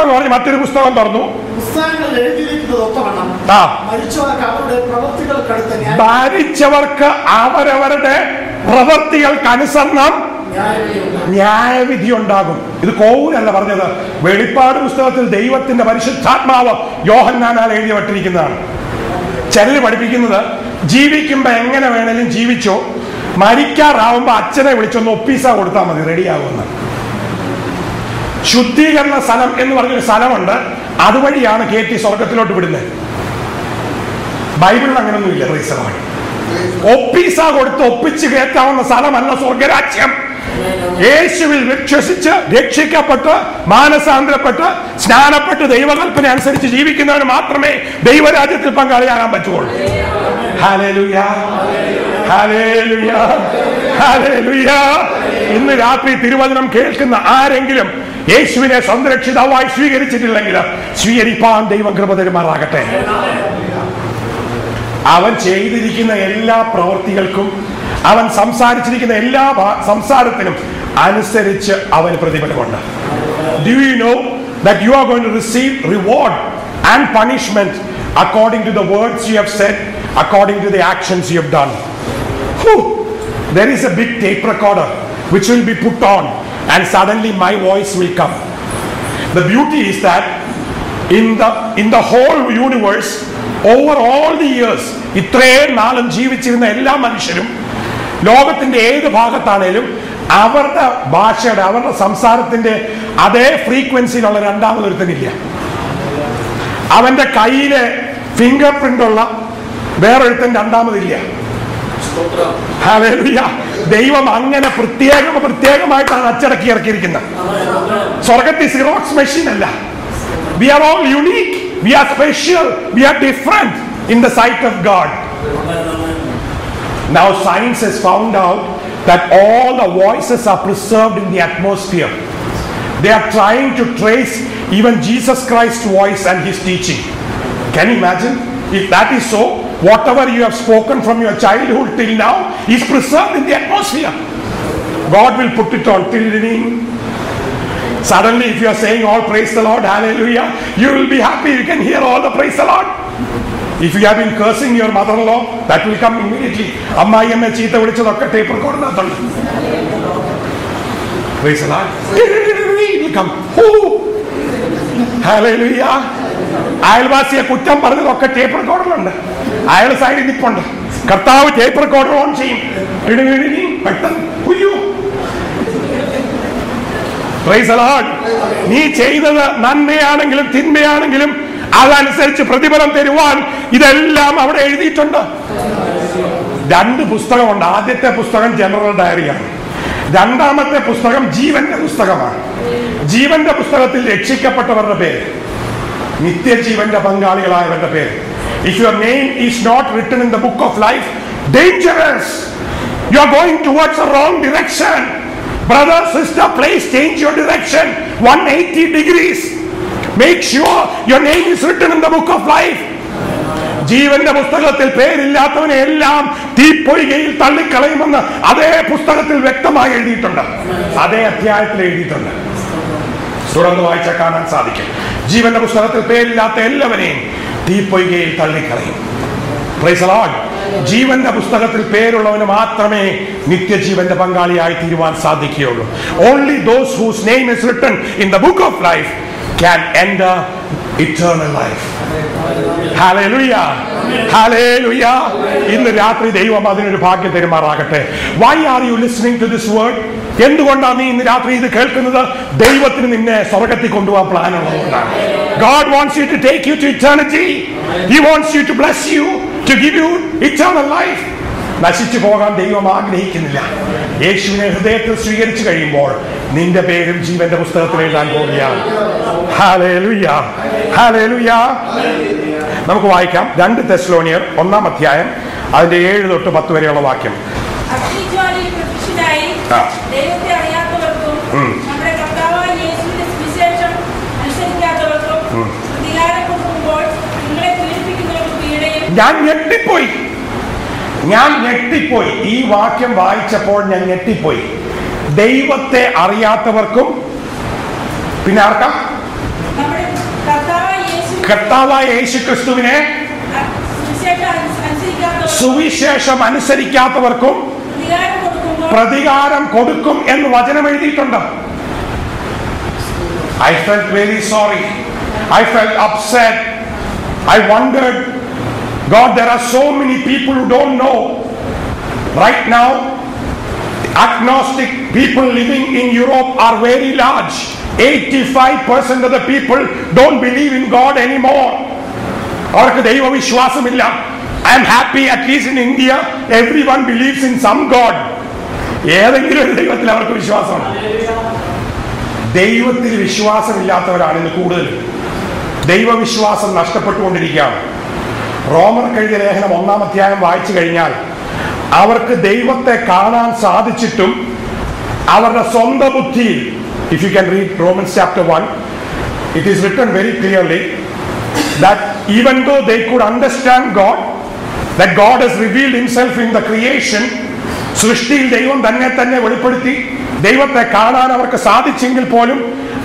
എന്ന് പറഞ്ഞ് മറ്റൊരു പുസ്തകം തുറന്നു. മരിച്ചവർക്ക് അവരവരുടെ പ്രവൃത്തികൾക്കനുസരണം ന്യായവിധി ഉണ്ടാകും. ഇത് കോവൂരല്ല പറഞ്ഞത്, വെളിപ്പാട് പുസ്തകത്തിൽ ദൈവത്തിന്റെ പരിശുദ്ധാത്മാവ് യോഹന്നാനാൽ എഴുതിപ്പെട്ടിരിക്കുന്നതാണ്. ചിലര് പഠിപ്പിക്കുന്നത് ജീവിക്കുമ്പോ എങ്ങനെ വേണേലും ജീവിച്ചോ, മരിക്കാറാവുമ്പോ അച്ഛനെ വിളിച്ചൊന്ന് ഒപ്പീസ കൊടുത്താൽ മതി, റെഡിയാകുമെന്ന്. ശുദ്ധീകരണ സ്ഥലം എന്ന് പറഞ്ഞൊരു സ്ഥലമുണ്ട്, അതുവഴിയാണ് കയറ്റി സ്വർഗത്തിലോട്ട് വിടുന്നത്. ബൈബിളിൽ അങ്ങനൊന്നുമില്ല. Price the Lord. ഒപ്പീസ കൊടുത്ത് ഒപ്പിച്ച് കയറ്റാവുന്ന സ്ഥലമല്ല സ്വർഗരാജ്യം. യേശുവിൽ വിശ്വസിച്ച് രക്ഷിക്കപ്പെട്ട് മാനസാന്തരപ്പെട്ട് സ്നാനപ്പെട്ട് ദൈവകൽപ്പന അനുസരിച്ച് ജീവിക്കുന്നവന് മാത്രമേ ദൈവരാജ്യത്തിൽ പങ്കാളിയാകാൻ പറ്റുള്ളൂ. Hallelujah, hallelujah, hallelujah. ഇന്ന് രാത്രി തിരുവചനം കേൾക്കുന്ന ആരെങ്കിലും യേശുവിനെ സ്വന്തം രക്ഷിതാവായി സ്വീകരിച്ചിട്ടില്ലെങ്കിൽ സ്വീകരിപ്പാൻ ദൈവം കൃപ തരുമാറാകട്ടെ. അവൻ ചെയ്തിരിക്കുന്ന എല്ലാ പ്രവൃത്തികൾക്കും, അവൻ സംസാരിച്ചിരിക്കുന്ന എല്ലാ സംസാരത്തിനും അനുസരിച്ച് അവന് പ്രതിഫലമുണ്ട്. Do you know that you are going to receive reward and punishment according to the words you have said, according to the actions you have done? There is a big tape recorder which will be put on and suddenly my voice will come. The beauty is that in the whole universe, over all the years, ഇത്രയും നാളും ജീവിച്ചിരുന്ന എല്ലാ മനുഷ്യരും ലോകത്തിന്റെ ഏത് ഭാഗത്താണേലും അവരുടെ ഭാഷയുടെ അവരുടെ സംസാരത്തിന്റെ അതേ ഫ്രീക്വൻസിയിലുള്ള രണ്ടാമതൊരുത്തനില്ല. അവന്റെ കയ്യിലെ ഫിംഗർ പ്രിന്റ് ഉള്ള വേറൊരുത്തൻ രണ്ടാമതില്ല. ഹല്ലേലൂയ. ദൈവം അങ്ങനെ പ്രത്യേകമായിട്ടാണ് അച്ചടക്കി ഇറക്കിയിരിക്കുന്നത്. സ്വർഗത്തിൽ സിറോക്സ് മെഷീൻ അല്ല. We are all unique, we are special, we are different in the sight of God. Now science has found out that all the voices are preserved in the atmosphere. They are trying to trace even Jesus Christ's voice and his teaching. Can you imagine? If that is so, whatever you have spoken from your childhood till now is preserved in the atmosphere. God will put it on till suddenly if you are saying all praise the Lord, hallelujah, you will be happy. You can hear all the praise the Lord. If you have been cursing your mother-in-law, that will come immediately. അമ്മായിയമ്മ ചീത്ത വിളിച്ചതൊക്കെ tape റെക്കോർഡിനകത്തുണ്ട്. Praise the Lord. It will come. Hallelujah. അയൽവാസിയെ കുറ്റം പറഞ്ഞതൊക്കെ tape റെക്കോർഡിലുണ്ട്. അയാൾ സൈഡിൽ നിൽപ്പുണ്ട്. കർത്താവ് ടേപ്പ് റെക്കോർഡർ ഓൺ ചെയ്യും. പെട്ടെന്ന് Praise the Lord. നീ ചെയ്തത് നന്മയാണെങ്കിലും തിന്മയാണെങ്കിലും അതനുസരിച്ച് പ്രതിഫലം തരുവാൻ ഇതെല്ലാം അവിടെ എഴുതിയിട്ടുണ്ട്. രണ്ട് പുസ്തകമുണ്ട്. ആദ്യത്തെ പുസ്തകം ജനറൽ ഡയറിയാണ്, രണ്ടാമത്തെ പുസ്തകം ജീവന്റെ പുസ്തകമാണ്. ജീവന്റെ പുസ്തകത്തിൽ രക്ഷിക്കപ്പെട്ടവരുടെ പേര്, നിത്യജീവന്റെ പങ്കാളികളായവരുടെ പേര്. If your name is not written in the book of life, dangerous. You are going towards the wrong direction. Brother, sister, please change your direction 180 degrees. Make sure your name is written in the book of life. ജീവന്റെ പുസ്തകത്തിൽ പേരില്ലാത്തവനെ എല്ലാം തീപ്പൊയ്കയിൽ തള്ളിക്കളയുമെന്ന് അതേ പുസ്തകത്തിൽ വ്യക്തമായി എഴുതിയിട്ടുണ്ട്. അതേ അധ്യായത്തിൽ എഴുതിയിട്ടുണ്ട്. തുറന്നു വായിച്ചാൽ കാണാൻ സാധിക്കും. ജീവന്റെ പുസ്തകത്തിൽ പേരില്ലാത്ത എല്ലാവരെയും തീപ്പൊയ്കയിൽ തള്ളിക്കളയും. Praise the Lord. ജീവന്റെ പുസ്തകത്തിൽ പേരുള്ളവന് മാത്രമേ നിത്യജീവന്റെ പങ്കാളിയായി തീരുവാൻ സാധിക്കുകയുള്ളൂ. Only those whose name is written in the book of life can enter eternal life. Hallelujah. Hallelujah. ഇന്ന് രാത്രി ദൈവം അതിനൊരു ഭാഗ്യം തരുമാറാകട്ടെ. Why are you listening to this word? എന്തുകൊണ്ടാണ് നീ ഇന്ന് രാത്രി ഇത് കേൾക്കുന്നത്? ദൈവത്തിന് നിന്നെ സ്വർഗത്തിൽ കൊണ്ടുപോകാൻ പ്ലാൻ ഉള്ളതുകൊണ്ടാണ്. God wants you to take you to eternity. He wants you to bless you, to give you eternal life. നശിച്ചു പോകാൻ ദൈവം ആഗ്രഹിക്കുന്നില്ല. യേശുവിനെ ഹൃദയത്തിൽ സ്വീകരിച്ചു കഴിയുമ്പോൾ നിന്റെ പേരും ജീവന്റെ പുസ്തകത്തിൽ എഴുതാൻ പോവുകയാണ്. Hallelujah, hallelujah. നമുക്ക് വായിക്കാം 2 തെസ്സലോനിയർ 1-ാം അധ്യായം അതിന്റെ 7 തൊട്ട് 10 വരെയുള്ള വാക്യം. ദൈവത്തെ അറിയാത്തവർക്കും നമ്മുടെ കർത്താവായ യേശുവിന്റെ സുവിശേഷം അനുസരിക്കാത്തവർക്കും പ്രതികാരം കൊടുക്കുമ്പോൾ നിങ്ങളെ പീഡിപ്പിക്കുന്നവർക്ക് പീഡയും. ഞാൻ ഞെട്ടിപ്പോയി. ഈ വാക്യം വായിച്ചപ്പോൾ ഞാൻ ഞെട്ടിപ്പോയി. ദൈവത്തെ അറിയാത്തവർക്കും പിന്നെ ആർക്കാ? നമ്മുടെ കർത്താവായ യേശു ക്രിസ്തുവിനെ സുവിശേഷം അനുസരിക്കാത്തവർക്കും പ്രതികാരം കൊടുക്കും എന്ന് വചനം എഴുതിയിട്ടുണ്ട്. I felt very sorry. I felt upset. I wondered, God, there are so many people who don't know. Right now, agnostic people living in Europe are very large. 85% of the people don't believe in God anymore. അവർക്ക് ദൈവവിശ്വാസമില്ല. I am happy at least in India everyone believes in some God. ഏതെങ്കിലും ഒരു ദൈവത്തിൽ അവർക്ക് വിശ്വാസമാണ്. ദൈവത്തിൽ വിശ്വാസമില്ലാത്തവരാണ് ഇന്ന് കൂടുതൽ. ദൈവവിശ്വാസം നഷ്ടപ്പെട്ടുകൊണ്ടിരിക്കുകയാണ്. റോമർക്ക് എഴുതിയ ലേഖനം 1-ാം അധ്യായം വായിച്ചു കഴിഞ്ഞാൽ അവർക്ക് ദൈവത്തെ കാണാൻ സാധിച്ചിട്ടും അവരുടെ സ്വന്തം ബുദ്ധിയിൽ, if you can read Romans chapter 1, it is written very clearly that even though they could understand God, that God has revealed himself in the creation, സൃഷ്ടിയിൽ ദൈവം തന്നെ വെളിപ്പെടുത്തി, ദൈവത്തെ കാണാൻ അവർക്ക് സാധിച്ചെങ്കിൽ പോലും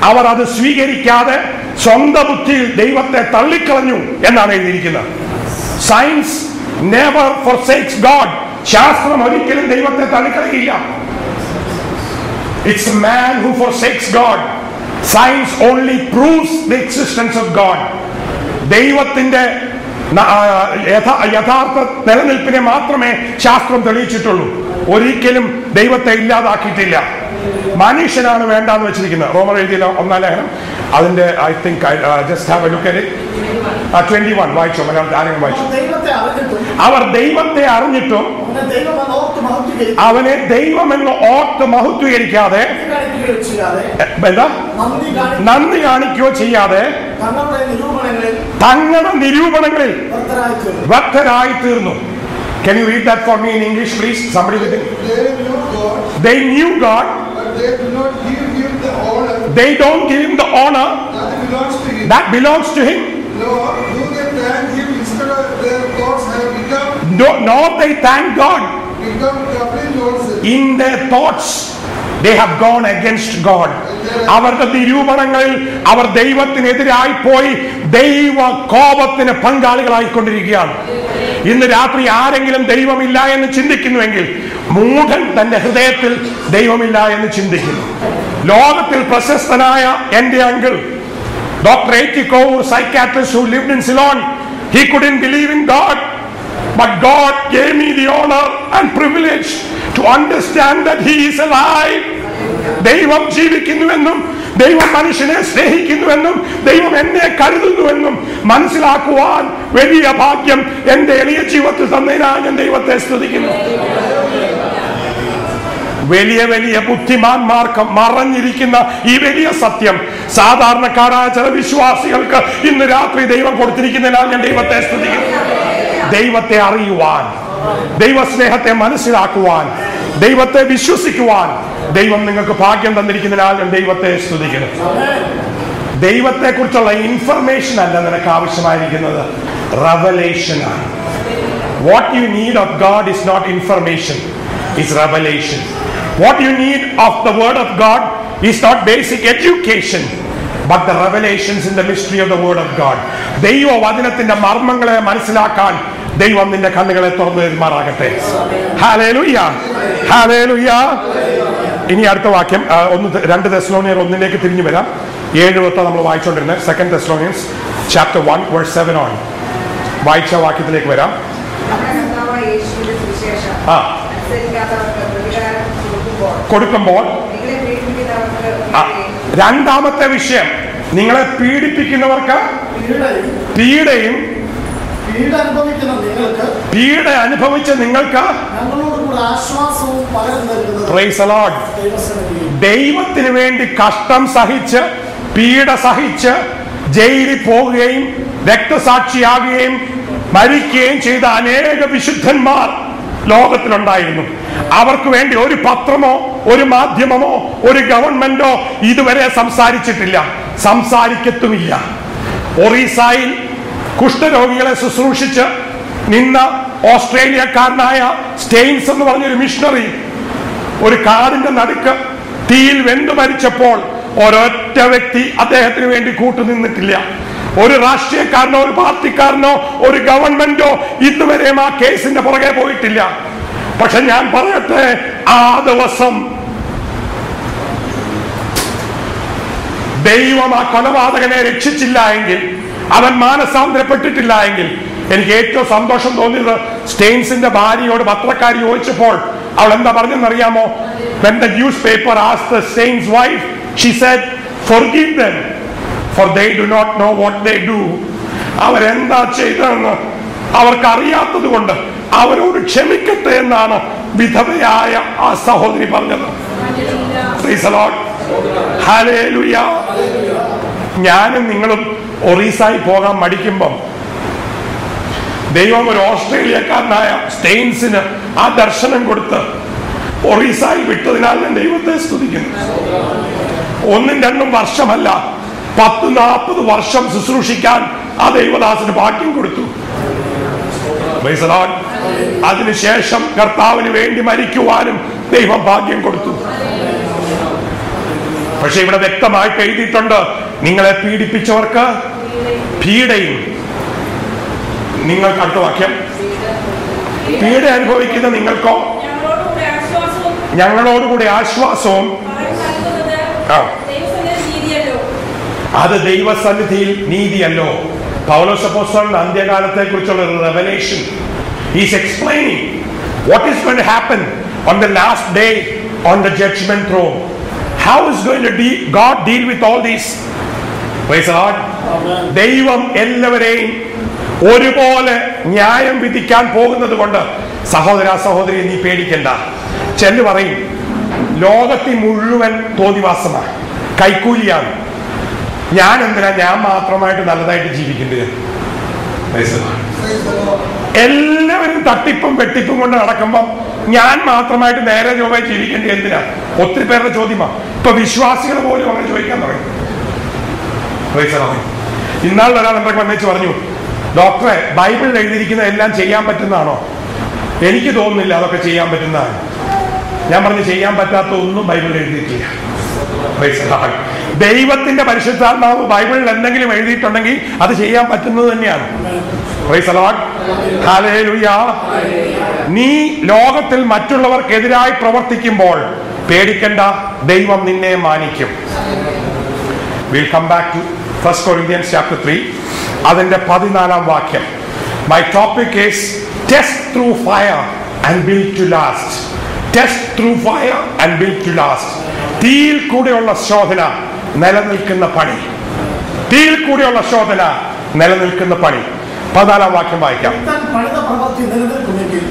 അവർ അത് സ്വീകരിക്കാതെ സ്വന്തം ബുദ്ധിയിൽ ദൈവത്തെ തള്ളിക്കളഞ്ഞു എന്നാണ് എഴുതിയിരിക്കുന്നത്. Science never forsakes God. ശാസ്ത്രം ഒരിക്കലും ദൈവത്തെ തള്ളിക്കളയില്ല. It's man who forsakes God. Science only proves the existence of God. ദൈവത്തിന്റെ യഥാർത്ഥ നിലനിൽപ്പിനെ മാത്രമേ ശാസ്ത്രം തെളിയിച്ചിട്ടുള്ളൂ. ഒരിക്കലും ദൈവത്തെ ഇല്ലാതാക്കിയിട്ടില്ല. മനുഷ്യനാണ് വേണ്ടാന്ന് വെച്ചിരിക്കുന്നത്. റോമർ എഴുതിയ 1-ാം ലേഖനം അതിന്റെ I think just have a look at it. 21 വായിച്ചോ, ആരെങ്കിലും വായിച്ചു. അവർ ദൈവത്തെ അറിഞ്ഞിട്ടും അവനെ ദൈവമെന്ന് ഓർത്ത് മഹത്വീകരിക്കാതെ, നന്ദി കാണിക്കുകയോ ചെയ്യാതെ തങ്ങളുടെ നിരൂപണങ്ങളിൽ വ്യക്തരായി തീർന്നു. Can you read that for me in English, please? Somebody with it. They knew God. They don't give him the honor that belongs to him. Nor they thank God. In their thoughts they have gone against God. അവരുടെ നിരൂപണങ്ങളിൽ അവർ ദൈവത്തിനെതിരായി പോയി ദൈവ കോപത്തിന് പങ്കാളികളായിക്കൊണ്ടിരിക്കുകയാണ്. ഇന്ന് രാത്രി ആരെങ്കിലും ദൈവമില്ല എന്ന് ചിന്തിക്കുന്നുവെങ്കിൽ മൂഢൻ തന്റെ ഹൃദയത്തിൽ ദൈവമില്ല എന്ന് ചിന്തിക്കുന്നു. ലോകത്തിൽ പ്രശസ്തനായ എന്റെ uncle Dr. A.T. Kaur, psychiatrist who lived in Ceylon, he couldn't believe in God, but God gave me the honor and privilege to understand that he is alive. ദൈവം ജീവിക്കുന്നുവെന്നും ദൈവം മനുഷ്യനെ സ്നേഹിക്കുന്നുവെന്നും ദൈവം എന്നെ കരുതുന്നുവെന്നും മനസ്സിലാക്കുവാൻ വലിയ ഭാഗ്യം എന്റെ എളിയ ജീവിതത്തിൽ തന്നതിനാൽ ഞാൻ ദൈവത്തെ സ്തുതിക്കുന്നു. വലിയ വലിയ ബുദ്ധിമാന്മാർക്ക് മറഞ്ഞിരിക്കുന്ന ഈ വലിയ സത്യം സാധാരണക്കാരായ ചില വിശ്വാസികൾക്ക് ഇന്ന് രാത്രി ദൈവം കൊടുത്തിരിക്കുന്നതിനാൽ ഞാൻ ദൈവത്തെ സ്തുതിക്കുന്നു. ദൈവത്തെ അറിയുവാൻ, ദൈവസ്നേഹത്തെ മനസ്സിലാക്കുവാൻ, ദൈവത്തെ വിശ്വസിക്കുവാൻ ദൈവം നിങ്ങൾക്ക് ഭാഗ്യം തന്നിരിക്കുന്നതിനാൽ ഞാൻ ദൈവത്തെ സ്തുതിക്കുന്നു. ദൈവത്തെ കുറിച്ചുള്ള ഇൻഫർമേഷൻ അല്ല നിനക്ക് ആവശ്യമായിരിക്കുന്നത്, റെവലേഷൻ ആണ്. What you need of God is not information, is revelation. What you need of the word of God is not basic education, but the revelations in the mystery of the word of God. ദൈവ വചനത്തിന്റെ മർമ്മങ്ങളെ മനസ്സിലാക്കാൻ ദൈവം നിന്റെ കണ്ണുകളെ തുറന്നു തരുമാറാകട്ടെ. Hallelujah, hallelujah. ഇനി അടുത്ത വാക്യം 2 തെസ്സലോനിയർ 1-ലേക്ക് തിരിഞ്ഞു വരാം. 7 തൊട്ട് നമ്മൾ വായിച്ചുകൊണ്ടിരുന്നത് 2 Thessalonians chapter 1 verse 7 on. വായിച്ച വാക്യത്തിലേക്ക് വരാം. കൊടുക്കുമ്പോൾ രണ്ടാമത്തെ വിഷയം, നിങ്ങളെ പീഡിപ്പിക്കുന്നവർക്ക് പീഡയും പീഡ അനുഭവിച്ച നിങ്ങൾക്ക് പ്രൈസ് ദി ലോർഡ്. ദൈവത്തിന് വേണ്ടി കഷ്ടം സഹിച്ച് പീഡ സഹിച്ച് ജയിലിൽ പോവുകയും രക്തസാക്ഷിയാകുകയും മരിക്കുകയും ചെയ്ത അനേക വിശുദ്ധന്മാർ ലോകത്തിലുണ്ടായിരുന്നു. അവർക്ക് വേണ്ടി ഒരു പത്രമോ ഒരു മാധ്യമമോ ഒരു ഗവൺമെന്റോ ഇതുവരെ സംസാരിച്ചിട്ടില്ല, സംസാരിക്കത്തുമില്ല. ഒറീസയിൽ കുഷ്ഠരോഗികളെ ശുശ്രൂഷിച്ച് നിന്ന ഓസ്ട്രേലിയക്കാരനായ സ്റ്റെയിൻസ് എന്ന് പറഞ്ഞൊരു മിഷണറി ഒരു കാടിന്റെ നടുക്ക് തീയിൽ വെന്തു മരിച്ചപ്പോൾ ഒരൊറ്റ വ്യക്തി അദ്ദേഹത്തിന് വേണ്ടി കൂട്ടുനിന്നിട്ടില്ല. ഒരു രാഷ്ട്രീയക്കാരനോ ഒരു പാർട്ടിക്കാരനോ ഒരു ഗവൺമെന്റോ ഇതുവരെയും ആ കേസിന്റെ പുറകെ പോയിട്ടില്ല. പക്ഷെ ഞാൻ പറയട്ടെ, ആ ദിവസം ദൈവം ആ കൊലപാതകനെ രക്ഷിച്ചില്ല എങ്കിൽ, അവൻ മാനസാന്തരപ്പെട്ടിട്ടില്ല എങ്കിൽ, എനിക്ക് ഏറ്റവും സന്തോഷം തോന്നിയത് സ്റ്റെയിൻസിന്റെ ഭാര്യയോട് പത്രക്കാരി ചോദിച്ചപ്പോൾ അവൾ എന്താ പറഞ്ഞെന്നറിയാമോ? When the newspaper asked the Stein's wife, she said, "Forgive them, for they do not know what they do." അവരെന്താ ചെയ്തതെന്ന് അവർക്ക് അറിയാത്തത് കൊണ്ട് അവരോട് ക്ഷമിക്കട്ടെ എന്നാണ് വിധവയായ ആ സഹോദരി പറഞ്ഞത്. Praise the Lord. Hallelujah. ഞാനും നിങ്ങളും ഒറീസയിൽ പോകാൻ മടിക്കുമ്പം ദൈവം ഒരു ഓസ്ട്രേലിയക്കാരനായ സ്റ്റെയിൻസിന് ആ ദർശനം കൊടുത്ത് ഒറീസയിൽ വിട്ടതിനാൽ ഞാൻ ദൈവത്തെ സ്തുതിക്കുന്നു. 1-2 വർഷമല്ല, 10-40 വർഷം ശുശ്രൂഷിക്കാൻ ആ ദൈവദാസന് ഭാഗ്യം കൊടുത്തു. Praise the Lord. അതിനുശേഷം കർത്താവിന് വേണ്ടി മരിക്കുവാനും ദൈവം ഭാഗ്യം കൊടുത്തു. പക്ഷെ ഇവിടെ വ്യക്തമായിട്ട് എഴുതിയിട്ടുണ്ട്, നിങ്ങളെ പീഡിപ്പിച്ചവർക്ക് പീഡയും. നിങ്ങൾക്ക് അടുത്ത വാക്യം, പീഡ അനുഭവിക്കുന്ന നിങ്ങൾക്കോ ഞങ്ങളോടുകൂടി ആശ്വാസവും. അത് ദൈവസന്നിധിയിൽ നീതിയല്ലോ. പൗലോസ് അപ്പോസ്തലൻ അന്ത്യകാലത്തെ കുറിച്ചുള്ള revelation is explaining what is going to happen on the last day on the judgment throne. How is going to God deal with all these? Praise the Lord. ദൈവം എല്ലാവരെയും ഒരുപോലെ ന്യായം വിധിക്കാൻ പോകുന്നത് കൊണ്ട് സഹോദര സഹോദരി നീ പേടിക്കണ്ട. ചെല്ലു പറയും, ലോകത്തിൽ മുഴുവൻ തോന്നിവാസമാണ്, കൈക്കൂലിയാണ്. ഞാൻ എന്തിനാ ഞാൻ മാത്രമായിട്ട് നല്ലതായിട്ട് ജീവിക്കേണ്ടത്? എല്ലാവരും തട്ടിപ്പും വെട്ടിപ്പും കൊണ്ട് നടക്കുമ്പം ഞാൻ മാത്രമായിട്ട് നേരെ ചൊവ്വേ ജീവിക്കേണ്ടത് എന്തിനാ? ഒത്തിരി പേരുടെ ചോദ്യമാണ്. ഇപ്പൊ വിശ്വാസികൾ പോലും അങ്ങനെ ചോദിക്കാൻ തുടങ്ങി. ഇന്നാളിൽ ഒരാൾ എന്തൊക്കെ വന്നേച്ച് പറഞ്ഞു, ഡോക്ടറെ ബൈബിളിൽ എഴുതിയിരിക്കുന്ന എല്ലാം ചെയ്യാൻ പറ്റുന്നതാണോ? എനിക്ക് തോന്നുന്നില്ല അതൊക്കെ ചെയ്യാൻ പറ്റുന്നതാണ്. ഞാൻ പറഞ്ഞു, ചെയ്യാൻ പറ്റാത്ത ഒന്നും ബൈബിളിൽ എഴുതിയിട്ടില്ല. ദൈവത്തിന്റെ പരിശുദ്ധാത്മാവ് ബൈബിളിൽ എന്തെങ്കിലും എഴുതിയിട്ടുണ്ടെങ്കിൽ അത് ചെയ്യാൻ പറ്റുന്നത് തന്നെയാണ്. Praise the Lord. Hallelujah. നീ ലോകത്തിൽ മറ്റുള്ളവർക്കെതിരായി പ്രവർത്തിക്കുമ്പോൾ പേടിക്കണ്ട, ദൈവം നിന്നെ മാനിക്കും. We'll come back to 1 Corinthians chapter 3. അതിന്റെ 14-ാം വാക്യം. My topic is test through fire and build to last. Test through fire and build to last. തീയിൽ കൂടെയുള്ള ശോധന, നിലനിൽക്കുന്ന പണി. തീയിൽ കൂടെയുള്ള ശോധന, നിലനിൽക്കുന്ന പണി. 14-ാം വാക്യം വായിക്കാം.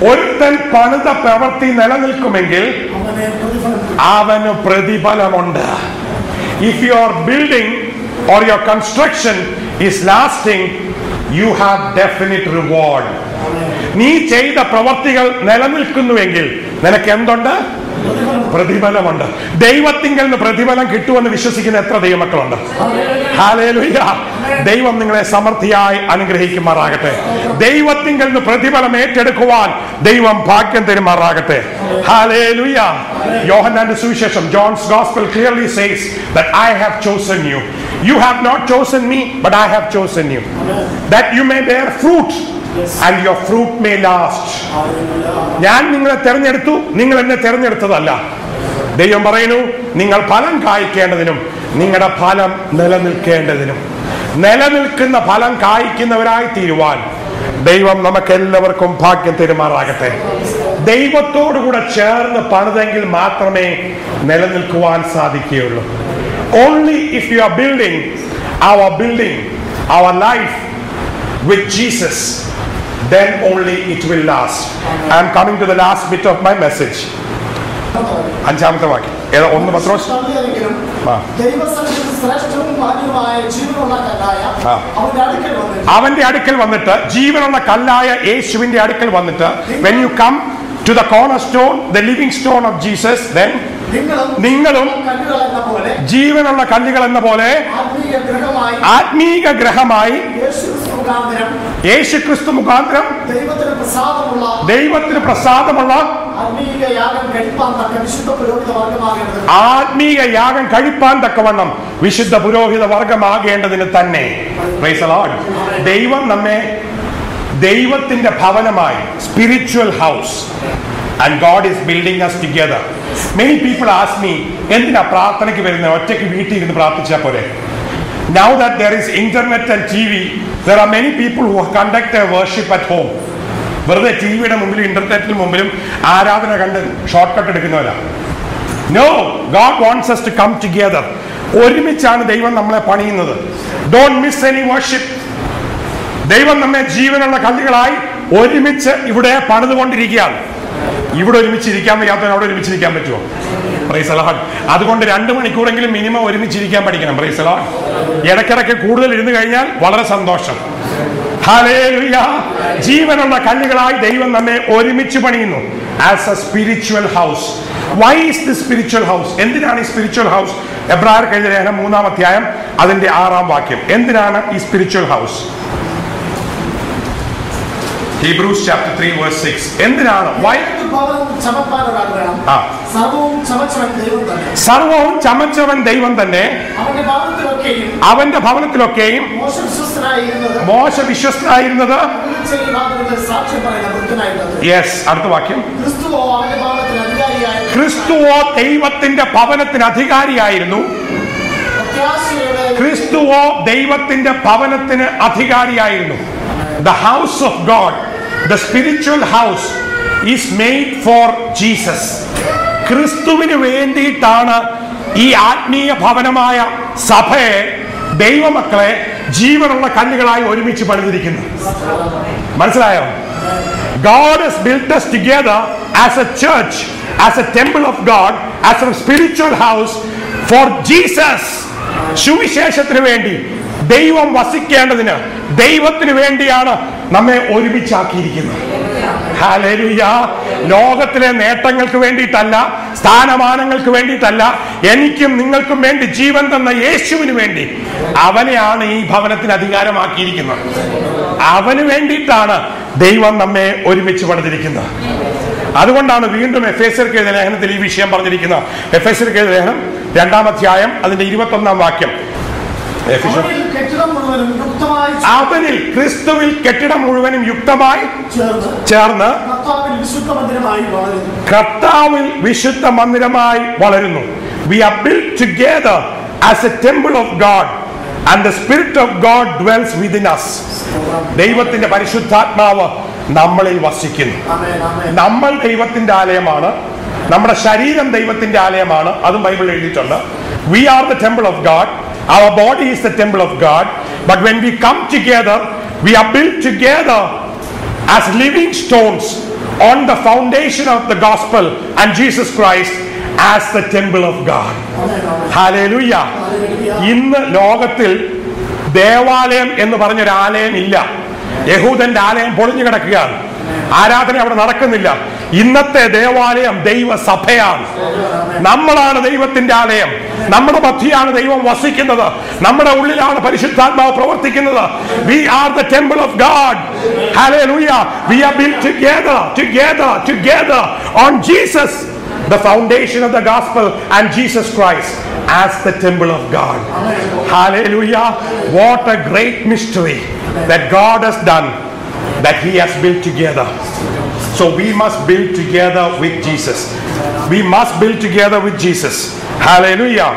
ഒരുത്തൻ പണിത പ്രവൃത്തി നിലനിൽക്കുമെങ്കിൽ അവന് പ്രതിഫലമുണ്ട്. If your building or your construction is lasting, you have definite reward. നീ ചെയ്ത പ്രവൃത്തികൾ നിലനിൽക്കുന്നുവെങ്കിൽ നിനക്ക് എന്തുണ്ട്? പ്രതിഫലമുണ്ട്. ദൈവത്തിങ്കിൽ നിന്ന് പ്രതിഫലം കിട്ടുമെന്ന് വിശ്വസിക്കുന്ന എത്ര ദൈവമക്കളുണ്ട്? ഹല്ലേലൂയ. ദൈവം നിങ്ങളെ സമൃദ്ധിയായി അനുഗ്രഹിക്കുമാറാകട്ടെ. ദൈവത്തിങ്കിൽ നിന്ന് പ്രതിഫലം ഏറ്റെടുക്കുവാൻ ദൈവം ഭാഗ്യം തരുമാറാകട്ടെ. ഹല്ലേലൂയ. യോഹന്നാന്റെ സുവിശേഷം, John's Gospel clearly says that I have chosen you. You have not chosen me, but I have chosen you, that you may bear fruit and your fruit may last. ഞാൻ നിങ്ങളെ തെരഞ്ഞെടുത്തു, നിങ്ങൾ എന്നെ തെരഞ്ഞെടുത്തതല്ല. ദൈവം പറയുന്നു, നിങ്ങൾ ഫലം കായ്ക്കേണ്ടതിനും നിങ്ങളുടെ ഫലം നിലനിൽക്കേണ്ടതിനും. നിലനിൽക്കുന്ന ഫലം കായ്ക്കുന്നവരായി തീരുവാൻ ദൈവം നമുക്ക് എല്ലാവർക്കും ഭാഗ്യം തരുമാറാകട്ടെ. ദൈവത്തോടുകൂടെ ചേർന്ന് പണിതെങ്കിൽ മാത്രമേ നിലനിൽക്കുവാൻ സാധിക്കുകയുള്ളൂ. Only if you are building our life with Jesus, then only it will last. I am coming to the last bit of my message. അഞ്ചാമത്തെ വാക്യം ഒന്ന് പത്രോസ്. അവന്റെ അടുക്കൽ വന്നിട്ട്, ജീവനുള്ള കല്ലായ യേശുവിന്റെ അടുക്കൽ വന്നിട്ട്, when you come to the cornerstone, the living stone of Jesus, then നിങ്ങളും ജീവനുള്ള കല്ലുകൾ എന്ന പോലെ ആത്മീക ഗ്രഹമായി യേശുക്രിസ്തു മുഖാന്തരം ദൈവത്തിന് പ്രസാദമുള്ള ആത്മീക യാഗം കഴിപ്പാൻ തക്കവണ്ണം വിശുദ്ധ പുരോഹിത വർഗമാകേണ്ടതിന് തന്നെ. Praise the Lord. ദൈവം നമ്മെ ദൈവത്തിന്റെ ഭവനമായി, spiritual house, and God is building us together. Many people ask me, എന്തിനാ പ്രാർത്ഥനയ്ക്ക് വരുന്നത്? ഒറ്റയ്ക്ക് വീട്ടിൽ ഇരുന്ന് പ്രാർത്ഥിച്ചാൽ പോരെ? Now that there is internet and TV, there are many people who conduct their worship at home. വെറുതെ ടിവിയുടെ മുമ്പിലും ഇന്റർനെറ്റിന് മുമ്പിലും ആരാധന കണ്ട് ഷോർട്ട് കട്ട് എടുക്കുന്നവരാ. No, God wants us to come together. ഒരുമിച്ചാണ് ദൈവം നമ്മളെ പണിയുന്നത്. Don't miss any worship. ദൈവം നമ്മെ ജീവനുള്ള കല്ലുകളായി ഒരുമിച്ച് ഇവിടെ പണിതുകൊണ്ടിരിക്കുകയാണ്. ഇവിടെ ഒരുമിച്ചിരിക്കാൻ വയ്യാത്തവൻ അവിടെ ഒരുമിച്ചിരിക്കാൻ പറ്റുമോ? Price the Lord. അതുകൊണ്ട് 2 മണിക്കൂറെങ്കിലും മിനിമം ഒരുമിച്ചിരിക്കാൻ പഠിക്കണം. Price the Lord. ഇടയ്ക്കിടയ്ക്ക് കൂടുതൽ ഇരുന്ന് കഴിഞ്ഞാൽ വളരെ സന്തോഷം. ഹല്ലേലൂയ. ജീവനുള്ള കല്ലുകളായി ദൈവം നമ്മെ ഒരുമിച്ച് പണിയുന്നു. As a spiritual house. Why is the spiritual house? എന്തിനാണ് ഈ സ്പിരിച്വൽ ഹൗസ്? എബ്രായർക്ക് എഴുതിയ ലേഖനം 3-ാം അധ്യായം അതിന്റെ 6-ാം വാക്യം. എന്തിനാണ് ഈ spiritual house? Hebrews chapter 3 verse 6. എന്തിനാണ്? സർവവും ചമച്ചവൻ ദൈവം തന്നെ. അവന്റെ ഭവനത്തിലൊക്കെയും മോശ വിശ്വസ്തനായിരുന്നത്. യെസ്, അടുത്ത വാക്യം. ക്രിസ്തുവോ ദൈവത്തിന്റെ ഭവനത്തിന് അധികാരിയായിരുന്നു. ക്രിസ്തുവോ ദൈവത്തിന്റെ ഭവനത്തിന് അധികാരിയായിരുന്നു. The house of God, the spiritual house, is made for Jesus. ക്രിസ്തുവിന് വേണ്ടിയിട്ടാണ് ഈ ആത്മീയ ഭവനമായ സഭയെ, ദൈവമക്കളെ ജീവനുള്ള കല്ലുകളായി ഒരുമിച്ച് പണിതിരിക്കുന്നത്. മനസ്സിലായോ? God has built us together as a church, as a temple of God, as a spiritual house for Jesus. സുവിശേഷത്തിന് വേണ്ടി, ദൈവം വസിക്കേണ്ടതിന്, ദൈവത്തിന് വേണ്ടിയാണ് നമ്മെ ഒരുമിച്ചാക്കിയിരിക്കുന്നത്. ഹല്ലേലൂയ. ലോകത്തിലെ നേട്ടങ്ങൾക്ക് വേണ്ടിയിട്ടല്ല, സ്ഥാനമാനങ്ങൾക്ക് വേണ്ടിയിട്ടല്ല, എനിക്കും നിങ്ങൾക്കും വേണ്ടി ജീവൻ തന്ന യേശുവിന് വേണ്ടി. അവനെയാണ് ഈ ഭവനത്തിന് അധികാരമാക്കിയിരിക്കുന്നത്. അവന് വേണ്ടിയിട്ടാണ് ദൈവം നമ്മെ ഒരുമിച്ച് പണിതിരിക്കുന്നത്. അതുകൊണ്ടാണ് വീണ്ടും എഫേസ്യർക്ക് എഴുതിയ ലേഖനത്തിൽ ഈ വിഷയം പറഞ്ഞിരിക്കുന്നത്. എഫേസ്യർക്ക് എഴുതിയ ലേഖനം 2-ാം അധ്യായം അതിന്റെ 21-ാം വാക്യം. അവനിൽ, ക്രിസ്തുവിൽ കെട്ടിടം മുഴുവനും യുക്തമായി ചേർന്ന് കർത്താവിൽ വിശുദ്ധ മന്ദിരമായി വളരുന്നു. We are built together as a temple of God and the Spirit of God dwells within us. ദൈവത്തിന്റെ പരിശുദ്ധാത്മാവ് നമ്മളിൽ വസിക്കുന്നു. നമ്മൾ ദൈവത്തിന്റെ ആലയമാണ്. നമ്മുടെ ശരീരം ദൈവത്തിന്റെ ആലയമാണ്. അതും ബൈബിളിൽ എഴുതിയിട്ടുണ്ട്. We are the temple of God. Our body is the temple of God. But when we come together, we are built together as living stones on the foundation of the gospel and Jesus Christ as the temple of God. Hallelujah. ഇന്ന് ലോകത്തിൽ ദേവാലയം എന്ന് പറഞ്ഞൊരു ആലയം ഇല്ല. യഹൂദന്റെ ആലയം പൊളിഞ്ഞു കിടക്കുകയാണ്. ആരാധന അവിടെ നടക്കുന്നില്ല. ഇന്നത്തെ ദേവാലയം ദൈവസഭയാണ്. നമ്മളാണ് ദൈവത്തിന്റെ ആലയം. നമ്മുടെ മധ്യയാണ് ദൈവം വസിക്കുന്നത്. നമ്മുടെ ഉള്ളിലാണ് പരിശുദ്ധാത്മാവ് പ്രവർത്തിക്കുന്നത്. We are the temple of God. Hallelujah. We are built together on Jesus, the foundation of the gospel, and Jesus Christ as the temple of God. Hallelujah. What a great mystery that God has done, that He has built together. So we must build together with Jesus. We must build together with Jesus. Hallelujah.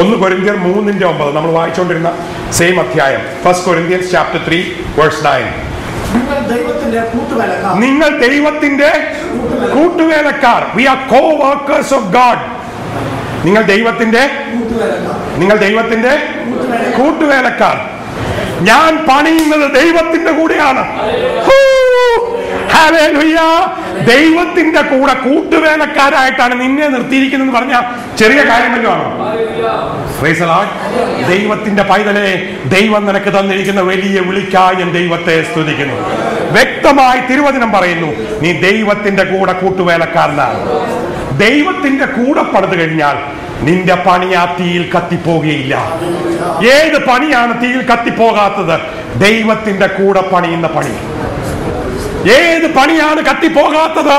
1 Corinthians 3:9 നമ്മൾ വായിച്ചുകൊണ്ടിരുന്ന same അധ്യായം. 1 Corinthians chapter 3 verse 9. ദൈവത്തിന്റെ കൂട്ടുവേലക്കാർ. നിങ്ങൾ ദൈവത്തിന്റെ കൂട്ടുവേലക്കാർ. We are coworkers of God. നിങ്ങൾ ദൈവത്തിന്റെ കൂട്ടുവേലക്കാർ. ഞാൻ പണിയുന്നത് ദൈവത്തിന്റെ കൂടെയാണ്. ഹല്ലേലൂയ. ദൈവത്തിന്റെ കൂടെ കൂട്ടുവേലക്കാരായിട്ടാണ് നിന്നെ നിർത്തിയിരിക്കുന്നത് പറഞ്ഞ ചെറിയ കാര്യമല്ലോ ആണ്. Price the Lord. ദൈവത്തിന്റെ പൈതലേ, ദൈവം നിനക്ക് തന്നിരിക്കുന്ന വലിയ വിളിക്കായി ഞാൻ ദൈവത്തെ സ്തുതിക്കുന്നു. വ്യക്തമായി തിരുവചനം പറയുന്നു, നീ ദൈവത്തിന്റെ കൂടെ കൂട്ടുവേലക്കാരനാണ്. ദൈവത്തിന്റെ കൂടെ പണിത് കഴിഞ്ഞാൽ നിന്റെ പണി ആ തീയിൽ കത്തിപ്പോകുകയില്ല. ഏത് പണിയാണ് തീയിൽ കത്തിപ്പോകാത്തത്? ദൈവത്തിന്റെ കൂടെ പണിയുന്ന പണി. ഏത് പണിയാണ് കത്തിപ്പോകാത്തത്?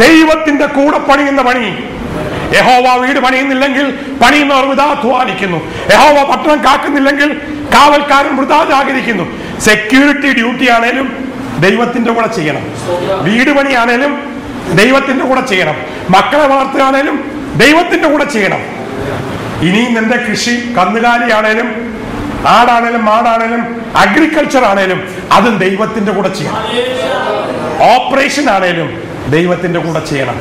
ദൈവത്തിന്റെ കൂടെ പണിയുന്ന പണി. യഹോവ വീട് പണിയുന്നില്ലെങ്കിൽ പണിയുന്നവർ വൃഥാ അധ്വാനിക്കുന്നു. യഹോവ പട്ടണം കാക്കുന്നില്ലെങ്കിൽ കാവൽക്കാരൻ വൃഥാ ജാഗരിക്കുന്നു. സെക്യൂരിറ്റി ഡ്യൂട്ടി ആണേലും ദൈവത്തിന്റെ കൂടെ ചെയ്യണം. വീട് പണിയാണേലും ദൈവത്തിന്റെ കൂടെ ചെയ്യണം. മക്കളെ വളർത്തുകയാണേലും ദൈവത്തിന്റെ കൂടെ ചെയ്യണം. ഇനിയും നിന്റെ കൃഷി, കന്നുകാലിയാണേലും ആടാണേലും മാടാണേലും അഗ്രികൾച്ചർ ആണേലും അതും ദൈവത്തിന്റെ കൂടെ ചെയ്യണം. ഓപ്പറേഷൻ ആണേലും ദൈവത്തിന്റെ കൂടെ ചെയ്യണം.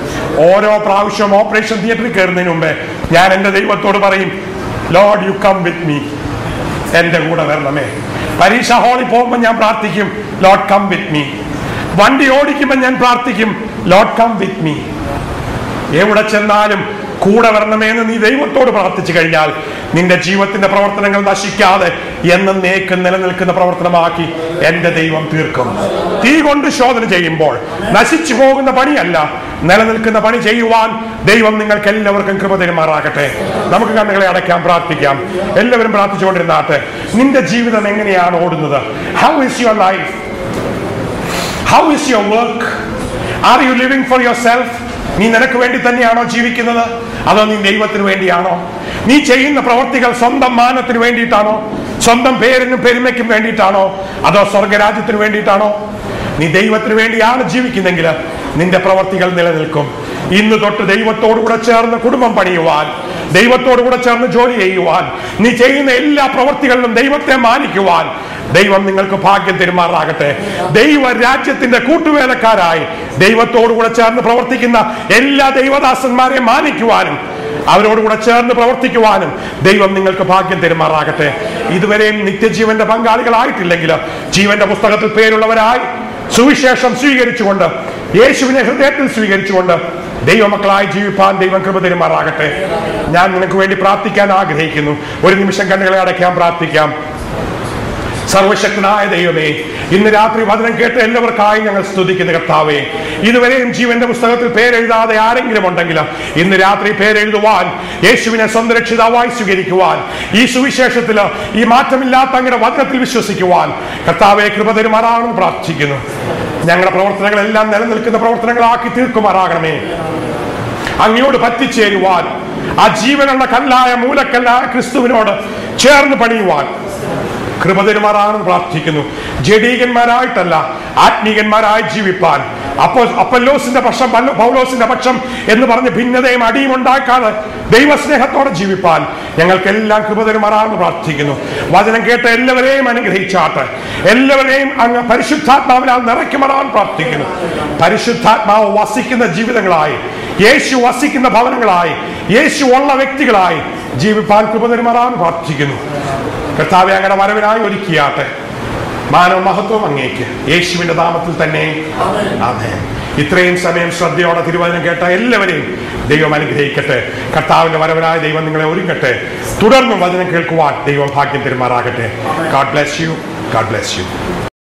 ഓരോ പ്രാവശ്യവും ഓപ്പറേഷൻ തിയേറ്ററിൽ കയറുന്നതിന് മുമ്പേ ഞാൻ എൻ്റെ ദൈവത്തോട് പറയും, Lord you come with me, എന്റെ കൂടെ വരണമേ. പരീക്ഷ ഹാളിൽ പോകുമ്പോൾ ഞാൻ പ്രാർത്ഥിക്കും, ലോർഡ് കം വിത്ത് മീ. വണ്ടി ഓടിക്കുമ്പോൾ ഞാൻ പ്രാർത്ഥിക്കും, ലോർഡ് കം വിത്ത് മീ. എവിടെ ചെന്നാലും കൂടെ വരണമേന്ന് നീ ദൈവത്തോട് പ്രാർത്ഥിച്ചു കഴിഞ്ഞാൽ നിന്റെ ജീവിതത്തിന്റെ പ്രവർത്തനങ്ങൾ നശിക്കാതെ എന്നേക്കും നിലനിൽക്കുന്ന പ്രവർത്തനമാക്കി എന്റെ ദൈവം തീർക്കും. തീ കൊണ്ട് ശോധന ചെയ്യുമ്പോൾ നശിച്ചു പോകുന്ന പണിയല്ല, നിലനിൽക്കുന്ന പണി ചെയ്യുവാൻ ദൈവം നിങ്ങൾക്ക് എല്ലാവർക്കും കൃപ തരുമാറാകട്ടെ. നമുക്ക് കണ്ണുകളെ അടയ്ക്കാം, പ്രാർത്ഥിക്കാം. എല്ലാവരും പ്രാർത്ഥിച്ചുകൊണ്ടിരുന്നാട്ടെ. നിന്റെ ജീവിതം എങ്ങനെയാണ് ഓടുന്നത്? How is your life? How is your work? Are you living for your self? നീ നിനക്ക് വേണ്ടി തന്നെയാണോ ജീവിക്കുന്നത്? അതോ നീ ദൈവത്തിന് വേണ്ടിയാണോ? നീ ചെയ്യുന്ന പ്രവർത്തികൾ സ്വന്തം മാനത്തിന് വേണ്ടിയിട്ടാണോ? സ്വന്തം പേരിനും പെരുമയ്ക്കും വേണ്ടിയിട്ടാണോ? അതോ സ്വർഗരാജ്യത്തിന് വേണ്ടിയിട്ടാണോ? നീ ദൈവത്തിന് വേണ്ടിയാണ് ജീവിക്കുന്നെങ്കിൽ നിന്റെ പ്രവർത്തികൾ നിലനിൽക്കും. ഇന്ന് തൊട്ട് ദൈവത്തോടുകൂടെ ചേർന്ന് കുടുംബം പണിയുവാൻ, ദൈവത്തോടുകൂടെ ചേർന്ന് ജോലി ചെയ്യുവാൻ, നീ ചെയ്യുന്ന എല്ലാ പ്രവർത്തികളിലും ദൈവത്തെ മാനിക്കുവാൻ ദൈവം നിങ്ങൾക്ക് ഭാഗ്യം തരുമാറാകട്ടെ. ദൈവരാജ്യത്തിന്റെ കൂട്ടുവേലക്കാരായി ദൈവത്തോടുകൂടെ ചേർന്ന് പ്രവർത്തിക്കുന്ന എല്ലാ ദൈവദാസന്മാരെ മാനിക്കുവാനും അവരോടുകൂടെ ചേർന്ന് പ്രവർത്തിക്കുവാനും ദൈവം നിങ്ങൾക്ക് ഭാഗ്യം തരുമാറാകട്ടെ. ഇതുവരെയും നിത്യജീവന്റെ പങ്കാളികളായിട്ടില്ലെങ്കിൽ ജീവന്റെ പുസ്തകത്തിൽ പേരുള്ളവരായി സുവിശേഷം സ്വീകരിച്ചുകൊണ്ട്, യേശുവിനെ ഹൃദയത്തിൽ സ്വീകരിച്ചുകൊണ്ട് ദൈവമക്കളായി ജീവിപ്പാൻ ദൈവം കൃപ തരുമാറാകട്ടെ. ഞാൻ നിനക്ക് വേണ്ടി പ്രാർത്ഥിക്കാൻ ആഗ്രഹിക്കുന്നു. ഒരു നിമിഷം കണ്ണുകളെ അടയ്ക്കാം, പ്രാർത്ഥിക്കാം. സർവശക്തനായ ദൈവമേ, ഇന്ന് രാത്രി വചനം കേട്ട എല്ലാവർക്കായി ഞങ്ങൾ സ്തുതിക്കുന്ന കർത്താവേ, ഇതുവരെയും ജീവന്റെ പുസ്തകത്തിൽ പേരെഴുതാതെ ആരെങ്കിലും ഉണ്ടെങ്കിൽ ഇന്ന് രാത്രി പേരെഴുതുവാൻ, യേശുവിനെ സ്വന്തം രക്ഷിതാവായി സ്വീകരിക്കുവാൻ, ഈ സുവിശേഷത്തിൽ ഈ മാറ്റമില്ലാത്ത അങ്ങയുടെ വചനത്തിൽ വിശ്വസിക്കുവാൻ കർത്താവെ കൃപ തരുമാറാണെന്ന് പ്രാർത്ഥിക്കുന്നു. ഞങ്ങളുടെ പ്രവർത്തനങ്ങളെല്ലാം നിലനിൽക്കുന്ന പ്രവർത്തനങ്ങളാക്കി തീർക്കുമാറാകണമേ. അങ്ങയോട് പറ്റിച്ചേരുവാൻ, ആ ജീവനുള്ള കല്ലായ മൂലക്കല്ലായ ക്രിസ്തുവിനോട് ചേർന്ന് പണിയുവാൻ കൃപ തരുമാറാണെന്ന് പ്രാർത്ഥിക്കുന്നു. ജഡീകന്മാരായിട്ടല്ല, ആത്മീകന്മാരായി ജീവിപ്പാൻ, അപ്പല്ലോസിന്റെ പക്ഷം പൗലോസിന്റെ പക്ഷം എന്ന് പറഞ്ഞ് ഭിന്നതയും അടിയും ഉണ്ടാക്കാതെ ദൈവസ്നേഹത്തോടെ ജീവിപ്പാൻ ഞങ്ങൾക്കെല്ലാം കൃപ തരുമാറാണെന്ന് പ്രാർത്ഥിക്കുന്നു. വചനം കേട്ട എല്ലാവരെയും അനുഗ്രഹിച്ചാട്ട്, എല്ലാവരെയും അങ്ങ് പരിശുദ്ധാത്മാവിനാൽ നിറയ്ക്കുമാറാൻ പ്രാർത്ഥിക്കുന്നു. പരിശുദ്ധാത്മാവ് വസിക്കുന്ന ജീവിതങ്ങളായി, യേശു വസിക്കുന്ന ഭവനങ്ങളായി, യേശു ഉള്ള വ്യക്തികളായി ജീവിപ്പാൻ കൃപ തരുമാറാൻ പ്രാർത്ഥിക്കുന്നു. കർത്താവെ അങ്ങയുടെ വരവിനായി ഒരുക്കിയാട്ടെ. മാനവ മഹത്വം അങ്ങേക്ക്, യേശുവിന്റെ നാമത്തിൽ തന്നെ ആമേൻ. ഇത്രയും സമയം ശ്രദ്ധയോടെ തിരുവചനം കേട്ട എല്ലാവരെയും ദൈവം അനുഗ്രഹിക്കട്ടെ. കർത്താവിന്റെ വരവിനായ ദൈവം നിങ്ങളെ ഒരുങ്ങട്ടെ. തുടർന്നും വചനം കേൾക്കുവാൻ ദൈവം ഭാഗ്യം തരുമാറാകട്ടെ. God bless you. God bless you.